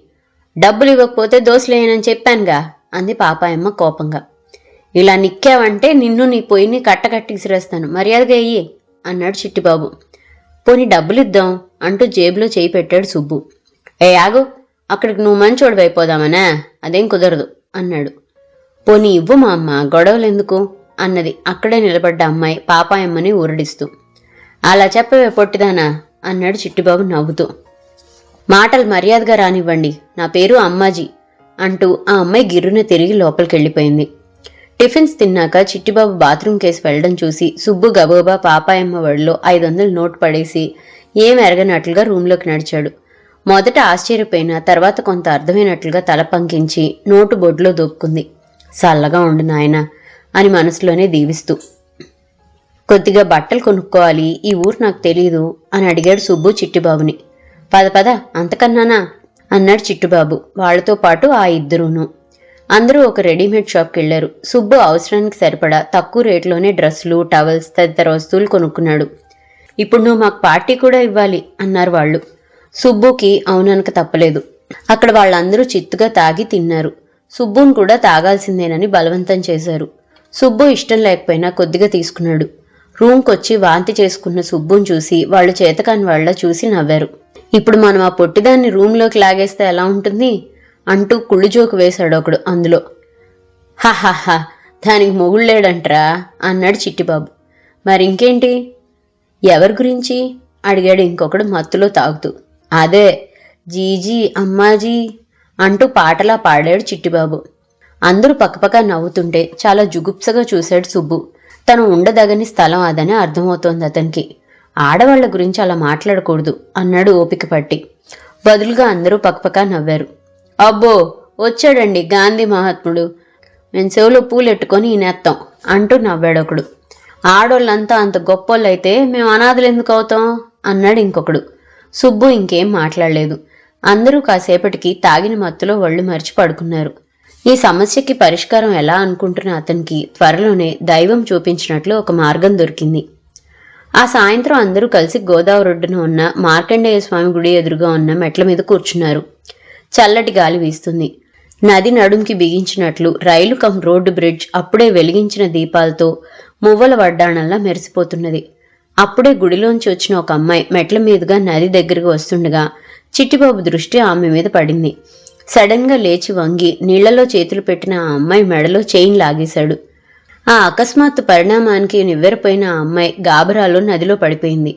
డబ్బులు ఇవ్వకపోతే దోశలేయనని చెప్పానుగా అంది పాపాయమ్మ కోపంగా. ఇలా నిక్కావంటే నిన్ను నీ పొయ్యిని కట్టకట్టి విసిరేస్తాను, మర్యాదగా అయ్యి అన్నాడు చిట్టిబాబు. పోని డబ్బులిద్దాం అంటూ జేబులో చేయి పెట్టాడు సుబ్బు. ఏ ఆగు, అక్కడికి నువ్వు మంచోడు అయిపోదామనా? అదేం కుదరదు అన్నాడు. పోనీ ఇవ్వు మా అమ్మ, గొడవలెందుకు అన్నది అక్కడే నిలబడ్డ అమ్మాయి పాపాయమ్మని ఊరడిస్తూ. అలా చెప్పవే పొట్టిదానా అన్నాడు చిట్టిబాబు నవ్వుతూ. మాటలు మర్యాదగా రానివ్వండి, నా పేరు అమ్మాజీ అంటూ ఆ అమ్మాయి గిర్రున తిరిగి లోపలికెళ్ళిపోయింది. టిఫిన్స్ తిన్నాక చిట్టిబాబు బాత్రూమ్ కేసి వెళ్లడం చూసి సుబ్బు గబగబా పాపాయమ్మ వడిలో 500 నోటు పడేసి ఏం ఎరగనట్లుగా రూంలోకి నడిచాడు. మొదట ఆశ్చర్యపోయినా తర్వాత కొంత అర్థమైనట్లుగా తల పంకించి నోటు బొడ్లో దొక్కుంది. చల్లగా ఉండు నాయనా అని మనసులోనే దీవిస్తూ. కొద్దిగా బట్టలు కొనుక్కోవాలి, ఈ ఊరు నాకు తెలీదు అని అడిగాడు సుబ్బు చిట్టిబాబుని. పద పద, అంతకన్నానా అన్నాడు చిట్టుబాబు వాళ్లతో పాటు ఆ ఇద్దరూను. అందరూ ఒక రెడీమేడ్ షాప్కి వెళ్లారు. సుబ్బు అవసరానికి సరిపడా తక్కువ రేట్లోనే డ్రెస్సులు, టవల్స్ తదితర వస్తువులు కొనుక్కున్నాడు. ఇప్పుడు నువ్వు మాకు పార్టీ కూడా ఇవ్వాలి అన్నారు వాళ్ళు. సుబ్బుకి అవుననక తప్పలేదు. అక్కడ వాళ్ళందరూ చిత్తుగా తాగి తిన్నారు. సుబ్బును కూడా తాగాల్సిందేనని బలవంతం చేశారు. సుబ్బు ఇష్టం లేకపోయినా కొద్దిగా తీసుకున్నాడు. రూమ్కొచ్చి వాంతి చేసుకున్న సుబ్బును చూసి వాళ్ళు చేతకాని వాళ్ళ చూసి నవ్వారు. ఇప్పుడు మనం ఆ పొట్టిదాన్ని రూంలోకి లాగేస్తే ఎలా ఉంటుంది అంటూ కుళ్ళిజోకు వేశాడు ఒకడు అందులో. హాహాహా, దానికి మొగుళ్ళేడంట్రా అన్నాడు చిట్టిబాబు. మరింకేంటి? ఎవరి గురించి అడిగాడు ఇంకొకడు మత్తులో తాగుతూ. అదే జీజీ అమ్మాజీ అంటూ పాటలా పాడాడు చిట్టిబాబు. అందరూ పక్కపక్క నవ్వుతుంటే చాలా జుగుప్సగా చూశాడు సుబ్బు. తను ఉండదగని స్థలం అదని అర్థమవుతోంది అతనికి. ఆడవాళ్ల గురించి అలా మాట్లాడకూడదు అన్నాడు ఓపిక పట్టి. బదులుగా అందరూ పక్కపక్క నవ్వారు. అబ్బో, వచ్చాడండి గాంధీ మహాత్ముడు, మేము చెవులో పూలెట్టుకొని ఈనేత్తాం అంటూ నవ్వాడొకడు. ఆడోళ్ళంతా అంత గొప్పోళ్ళైతే మేము అనాథలు ఎందుకు అవుతాం అన్నాడు ఇంకొకడు. సుబ్బు ఇంకేం మాట్లాడలేదు. అందరూ కాసేపటికి తాగిన మత్తులో ఒళ్ళు మరిచి పడుకున్నారు. ఈ సమస్యకి పరిష్కారం ఎలా అనుకుంటున్న అతనికి త్వరలోనే దైవం చూపించినట్లు ఒక మార్గం దొరికింది. ఆ సాయంత్రం అందరూ కలిసి గోదావరి ఒడ్డున ఉన్న మార్కండేయ స్వామి గుడి ఎదురుగా ఉన్న మెట్ల మీద కూర్చున్నారు. చల్లటి గాలి వీస్తుంది. నది నడుంకి బిగించినట్లు రైలు కమ్ రోడ్డు బ్రిడ్జ్ అప్పుడే వెలిగించిన దీపాలతో మువ్వల వడ్డాణంలా మెరిసిపోతున్నది. అప్పుడే గుడిలోంచి వచ్చిన ఒక అమ్మాయి మెట్ల మీదుగా నది దగ్గరకు వస్తుండగా చిట్టిబాబు దృష్టి ఆమె మీద పడింది. సడన్ గా లేచి వంగి నీళ్లలో చేతులు పెట్టిన ఆ అమ్మాయి మెడలో చైన్ లాగేశాడు. ఆ అకస్మాత్తు పరిణామానికి నివ్వెరపోయిన ఆ అమ్మాయి గాబరాలో నదిలో పడిపోయింది.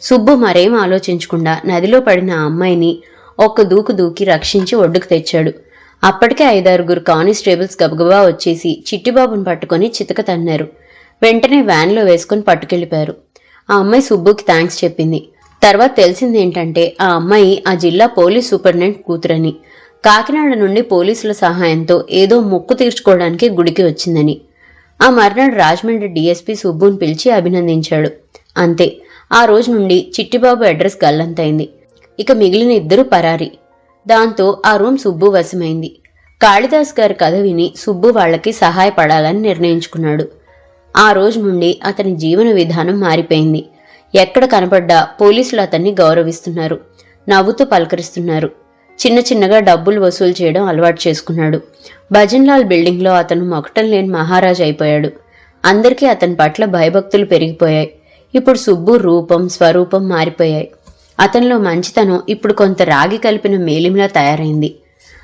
సుబ్బు మరేం ఆలోచించకుండా నదిలో పడిన ఆ అమ్మాయిని ఒక్క దూకు దూకి రక్షించి ఒడ్డుకు తెచ్చాడు. అప్పటికే 5-6 కానిస్టేబుల్స్ గబగబా వచ్చేసి చిట్టిబాబుని పట్టుకొని చితక తన్నారు. వెంటనే వ్యాన్లో వేసుకుని పట్టుకెళ్లిపారు. ఆ అమ్మాయి సుబ్బుకి థ్యాంక్స్ చెప్పింది. తర్వాత తెలిసిందేంటంటే ఆ అమ్మాయి ఆ జిల్లా పోలీస్ సూపరింటెండెంట్ కూతురని, కాకినాడ నుండి పోలీసుల సహాయంతో ఏదో మొక్కు తీర్చుకోవడానికి గుడికి వచ్చిందని. ఆ మర్నాడు రాజమండ్రి డీఎస్పీ సుబ్బుని పిలిచి అభినందించాడు. అంతే. ఆ రోజు నుండి చిట్టిబాబు అడ్రస్ గల్లంతైంది. ఇక మిగిలిన 2 పరారి. దాంతో ఆ రూమ్ సుబ్బు వశమైంది. కాళిదాస్ గారి కథ విని సుబ్బు వాళ్లకి సహాయపడాలని నిర్ణయించుకున్నాడు. ఆ రోజు నుండి అతని జీవన విధానం మారిపోయింది. ఎక్కడ కనపడ్డా పోలీసులు అతన్ని గౌరవిస్తున్నారు, నవ్వుతూ పలకరిస్తున్నారు. చిన్న చిన్నగా డబ్బులు వసూలు చేయడం అలవాటు చేసుకున్నాడు. భజన్లాల్ బిల్డింగ్లో అతను మొకటం లేని మహారాజు అయిపోయాడు. అందరికీ అతని పట్ల భయభక్తులు పెరిగిపోయాయి. ఇప్పుడు సుబ్బు రూపం స్వరూపం మారిపోయాయి. అతనిలో మంచితనం ఇప్పుడు కొంత రాగి కలిపిన మేలిమిలా తయారైంది.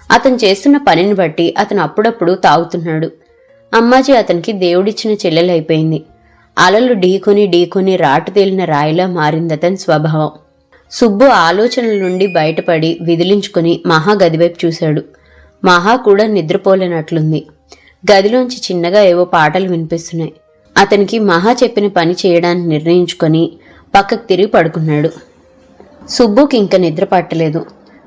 అతను చేస్తున్న పనిని బట్టి అతను అప్పుడప్పుడు తాగుతున్నాడు. అమ్మాజీ అతనికి దేవుడిచ్చిన చెల్లెలైపోయింది. అలలు ఢీకొని రాటు తేలిన రాయిలా మారిందతని స్వభావం. సుబ్బు ఆలోచనల నుండి బయటపడి విదిలించుకుని మహా గదివైపు చూశాడు. మహా కూడా నిద్రపోలేనట్లుంది. గదిలోంచి చిన్నగా ఏవో పాటలు వినిపిస్తున్నాయి. అతనికి మహా చెప్పిన పని చేయడానికి నిర్ణయించుకొని పక్కకు తిరిగి పడుకున్నాడు. సుబ్బుకి ఇంక నిద్ర పట్టలేదు.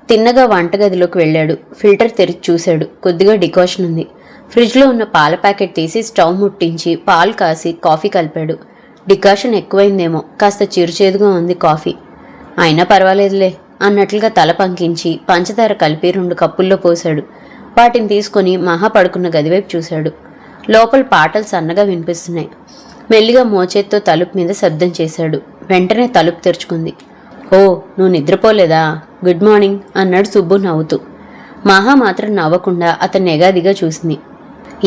తిన్నగా వంటగదిలోకి వెళ్ళాడు. ఫిల్టర్ తెరిచి చూశాడు. కొద్దిగా డికాషన్ ఉంది. ఫ్రిడ్జ్లో ఉన్న పాల ప్యాకెట్ తీసి స్టవ్ ముట్టించి పాలు కాసి కాఫీ కలిపాడు. డికాషన్ ఎక్కువైందేమో, కాస్త చిరుచేదుగా ఉంది కాఫీ. అయినా పర్వాలేదులే అన్నట్లుగా తల పంకించి పంచదార కలిపి 2 కప్పుల్లో పోశాడు. వాటిని తీసుకొని మహా పడుకున్న గదివైపు చూశాడు. లోపల పాటలు సన్నగా వినిపిస్తున్నాయి. మెల్లిగా మోచేత్తో తలుపు మీద శబ్దం చేశాడు. వెంటనే తలుపు తెరుచుకుంది. ఓ, నువ్వు నిద్రపోలేదా? గుడ్ మార్నింగ్ అన్నాడు సుబ్బు నవ్వుతూ. మహా మాత్రం నవ్వకుండా అతన్ని ఎగాదిగా చూసింది.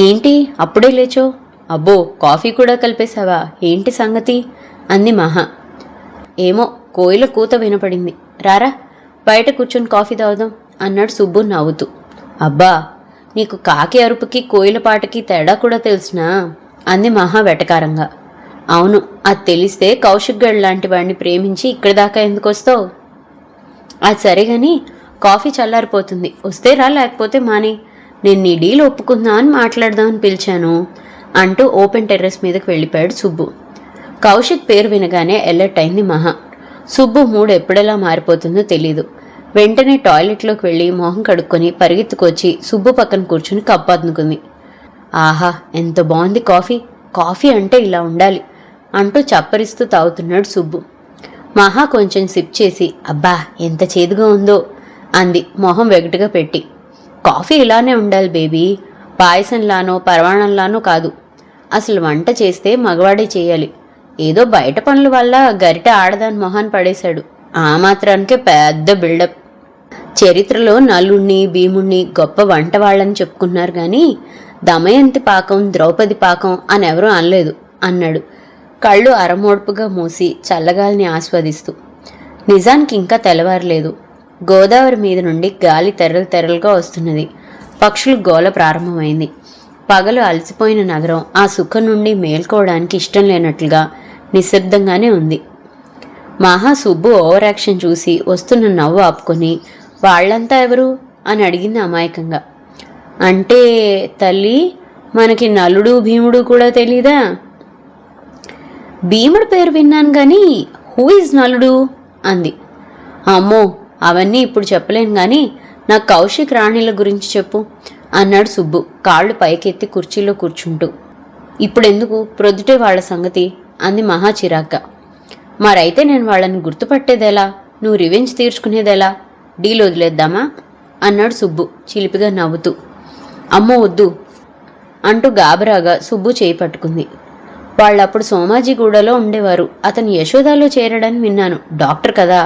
ఏంటి అప్పుడే లేచో? అబ్బో, కాఫీ కూడా కలిపేశావా? ఏంటి సంగతి అంది మహా. ఏమో, కోయిల కూత వినపడింది. రారా, బయట కూర్చొని కాఫీ తాగుదాం అన్నాడు సుబ్బు నవ్వుతూ. అబ్బా, నీకు కాకి అరుపుకి కోయిల పాటకి తేడా కూడా తెలుసునా అంది మహా వెటకారంగా. అవును, అది తెలిస్తే కౌశిక్ గడ్ లాంటి వాడిని ప్రేమించి ఇక్కడి దాకా ఎందుకు వస్తావు? అది సరేగాని కాఫీ చల్లారిపోతుంది, వస్తే రా, లేకపోతే మాని. నేను నీ డీల్ ఒప్పుకుందా అని మాట్లాడదామని పిలిచాను అంటూ ఓపెన్ టెర్రస్ మీదకి వెళ్ళిపోయాడు సుబ్బు. కౌశిక్ పేరు వినగానే ఎలర్ట్ అయింది మహా. సుబ్బు మూడు ఎప్పుడెలా మారిపోతుందో తెలీదు. వెంటనే టాయిలెట్లోకి వెళ్ళి మొహం కడుక్కొని పరిగెత్తుకొచ్చి సుబ్బు పక్కన కూర్చుని కప్పు అందుకుంది. ఆహా, ఎంత బాగుంది కాఫీ! కాఫీ అంటే ఇలా ఉండాలి అంటూ చప్పరిస్తూ తాగుతున్నాడు సుబ్బు. మహా కొంచెం సిప్ చేసి అబ్బా ఎంత చేదుగా ఉందో అంది మొహం వెగటుగా పెట్టి. కాఫీ ఇలానే ఉండాలి బేబీ, పాయసంలానో పరవాణంలానో కాదు. అసలు వంట చేస్తే మగవాడే చేయాలి. ఏదో బయట పనుల వల్ల గరిట ఆడదాని మొహాన్ని పడేశాడు. ఆ మాత్రానికే పెద్ద బిల్డప్. చరిత్రలో నలుణ్ణి భీముణ్ణి గొప్ప వంట వాళ్ళని చెప్పుకున్నారు గాని దమయంతి పాకం ద్రౌపది పాకం అని ఎవరూ అనలేదు అన్నాడు కళ్ళు అరమోడ్పుగా మూసి చల్లగాలిని ఆస్వాదిస్తూ. నిజానికి ఇంకా తెల్లవారలేదు. గోదావరి మీద నుండి గాలి తెర్రలు తెర్రలుగా వస్తున్నది. పక్షులు గోల ప్రారంభమైంది. పగలు అలసిపోయిన నగరం ఆ సుఖం నుండి మేల్కోవడానికి ఇష్టం లేనట్లుగా నిశ్శబ్దంగానే ఉంది. మహా సుబ్బు ఓవర్ యాక్షన్ చూసి వస్తున్న నవ్వు ఆపుకొని వాళ్ళంతా ఎవరు అని అడిగింది అమాయకంగా. అంటే తల్లి, మనకి నలుడు భీముడు కూడా తెలీదా? భీముడు పేరు విన్నాను గాని హూ ఇస్ నలుడు అంది. అమ్మో, అవన్నీ ఇప్పుడు చెప్పలేను గాని నాకు కౌశిక్ రాణిల గురించి చెప్పు అన్నాడు సుబ్బు కాళ్ళు పైకెత్తి కుర్చీలో కూర్చుంటూ. ఇప్పుడెందుకు, ప్రొద్దుటే వాళ్ల సంగతి అంది మహా చిరాగ్గా. మరైతే నేను వాళ్ళని గుర్తుపట్టేదెలా? నువ్వు రివెంజ్ తీర్చుకునేదెలా? డీల్ వదిలేద్దామా అన్నాడు సుబ్బు చిలిపిగా నవ్వుతూ. అమ్మో వద్దు అంటూ గాబరాగా సుబ్బు చేయి పట్టుకుంది. వాళ్ళప్పుడు సోమాజిగూడలో ఉండేవారు. అతను యశోదాలో చేరడని విన్నాను. డాక్టర్ కదా,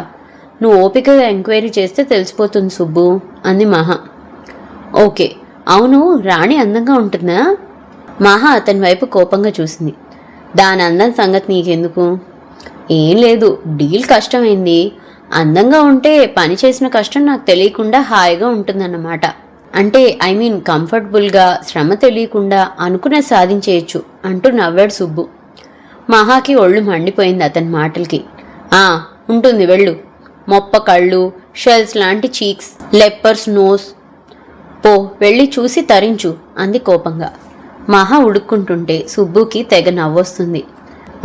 నువ్వు ఓపికగా ఎంక్వైరీ చేస్తే తెలిసిపోతుంది సుబ్బు అంది మహా. ఓకే, అవును, రాణి అందంగా ఉంటుందా? మహా అతని వైపు కోపంగా చూసింది. దాని అందం సంగతి నీకెందుకు? ఏం లేదు, డీల్ కష్టమైంది. అందంగా ఉంటే పని చేసిన కష్టం నాకు తెలియకుండా హాయిగా ఉంటుందన్నమాట. అంటే ఐ మీన్ కంఫర్టబుల్గా, శ్రమ తెలియకుండా అనుకునే సాధించేయచ్చు అంటూ నవ్వాడు సుబ్బు. మహాకి ఒళ్ళు మండిపోయింది అతని మాటలకి. ఉంటుంది, వెళ్ళు. మొప్ప కళ్ళు, షెల్స్ లాంటి చీక్స్, లెప్పర్స్ నోస్, పో వెళ్ళి చూసి తరించు అంది కోపంగా. మహా ఉడుక్కుంటుంటే సుబ్బుకి తెగ నవ్వొస్తుంది.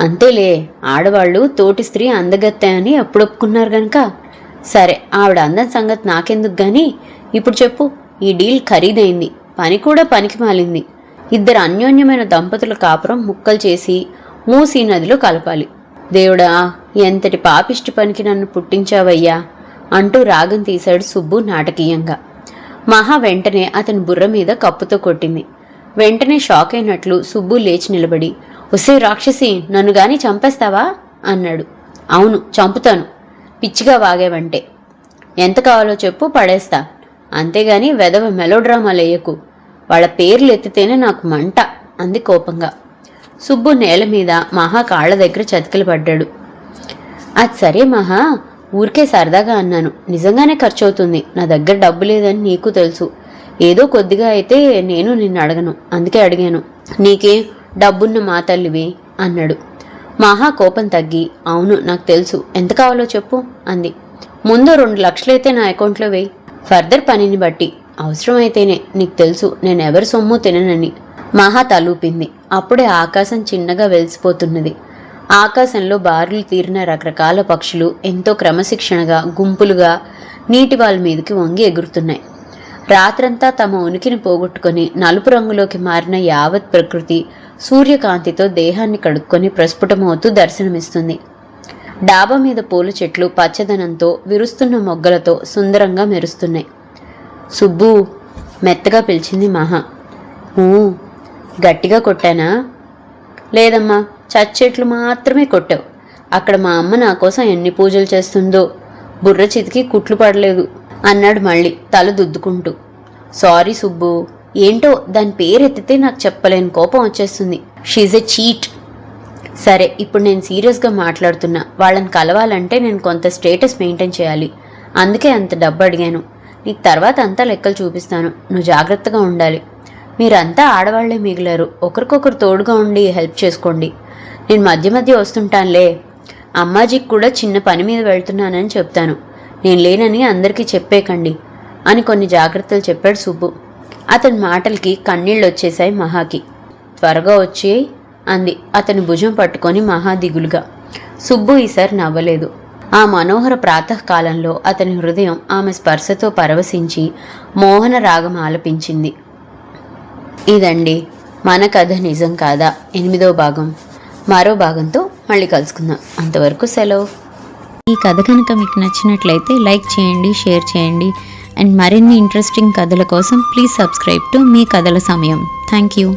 అంతేలే, ఆడవాళ్ళు తోటి స్త్రీ అందగత్తె అని ఎప్పుడు ఒప్పుకున్నారు గనక. సరే, ఆవిడ అందం సంగతి నాకెందుకు గాని ఇప్పుడు చెప్పు. ఈ డీల్ ఖరీదైంది, పని కూడా పనికి మాలింది. ఇద్దరు అన్యోన్యమైన దంపతుల కాపురం ముక్కలు చేసి మూసీ నదిలో కలపాలి. దేవుడా, ఎంతటి పాపిష్టి పనికి నన్ను పుట్టించావయ్యా అంటూ రాగం తీశాడు సుబ్బు నాటకీయంగా. మహా వెంటనే అతని బుర్ర మీద కప్పుతో కొట్టింది. వెంటనే షాక్ అయినట్లు సుబ్బు లేచి నిలబడి, ఒసే రాక్షసి, నన్ను గాని చంపేస్తావా అన్నాడు. అవును, చంపుతాను, పిచ్చిగా వాగేవంటే. ఎంత కావాలో చెప్పు, పడేస్తా. అంతేగాని వెధవ మెలోడ్రామాలేయకు. వాళ్ళ పేర్లు ఎత్తితేనే నాకు మంట అంది కోపంగా. సుబ్బు నేల మీద మహా కాళ్ల దగ్గర చతికిలు పడ్డాడు. అది సరే మహా, ఊరికే సరదాగా అన్నాను. నిజంగానే ఖర్చు అవుతుంది. నా దగ్గర డబ్బు లేదని నీకు తెలుసు. ఏదో కొద్దిగా అయితే నేను నిన్ను అడగను, అందుకే అడిగాను. నీకే డబ్బున్న మా తల్లివి అన్నాడు. మహా కోపం తగ్గి, అవును నాకు తెలుసు, ఎంత కావాలో చెప్పు అంది. ముందు 2 లక్షలైతే నా అకౌంట్లో వేయి, ఫర్దర్ పనిని బట్టి. అవసరమైతేనే, నీకు తెలుసు నేను ఎవరి సొమ్ము తిననని. మహా తలూపింది. అప్పుడే ఆకాశం చిన్నగా వెలిసిపోతున్నది. ఆకాశంలో బారులు తీరిన రకరకాల పక్షులు ఎంతో క్రమశిక్షణగా గుంపులుగా నీటి వాళ్ళ మీదకి వంగి ఎగురుతున్నాయి. రాత్రంతా తమ ఉనికిని పోగొట్టుకుని నలుపు రంగులోకి మారిన యావత్ ప్రకృతి సూర్యకాంతితో దేహాన్ని కడుక్కొని ప్రస్ఫుటమవుతూ దర్శనమిస్తుంది. డాబా మీద పూల చెట్లు పచ్చదనంతో విరుస్తున్న మొగ్గలతో సుందరంగా మెరుస్తున్నాయి. సుబ్బు, మెత్తగా పిలిచింది మహా. గట్టిగా కొట్టానా? లేదమ్మా, చచ్చెట్లు మాత్రమే కొట్టావు. అక్కడ మా అమ్మ నా కోసం ఎన్ని పూజలు చేస్తుందో, బుర్ర చితికి కుట్లు పడలేదు అన్నాడు మళ్ళీ తల దుద్దుకుంటూ. సారీ సుబ్బు, ఏంటో దాని పేరెత్తితే నాకు చెప్పలేని కోపం వచ్చేస్తుంది. She's a cheat. సరే, ఇప్పుడు నేను సీరియస్గా మాట్లాడుతున్నా. వాళ్ళని కలవాలంటే నేను కొంత స్టేటస్ మెయింటైన్ చేయాలి. అందుకే అంత డబ్బు అడిగాను. నీకు తర్వాత అంతా లెక్కలు చూపిస్తాను. నువ్వు జాగ్రత్తగా ఉండాలి. మీరంతా ఆడవాళ్లే మిగిలారు. ఒకరికొకరు తోడుగా ఉండి హెల్ప్ చేసుకోండి. నేను మధ్య మధ్య వస్తుంటానులే. అమ్మాజీకి కూడా చిన్న పని మీద వెళ్తున్నానని చెప్తాను. నేను లేనని అందరికీ చెప్పేకండి అని కొన్ని జాగ్రత్తలు చెప్పాడు సుబ్బు. అతని మాటలకి కన్నీళ్ళు వచ్చేశాయి మహాకి. త్వరగా వచ్చేయి అంది అతని భుజం పట్టుకొని మహా దిగులుగా. సుబ్బు ఈసారి నవ్వలేదు. ఆ మనోహర ప్రాతకాలంలో అతని హృదయం ఆమె స్పర్శతో పరవశించి మోహన రాగం ఆలపించింది. ఇదండి మన కథ నిజం కాదా 8వ భాగం. మరో భాగంతో మళ్ళీ కలుసుకుందాం. అంతవరకు సెలవు. ఈ కథ కనుక మీకు నచ్చినట్లయితే లైక్ చేయండి, షేర్ చేయండి. అండ్ మరిన్ని ఇంట్రెస్టింగ్ కథల కోసం ప్లీజ్ సబ్స్క్రైబ్ టు మీ కథల సమయం. Thank you.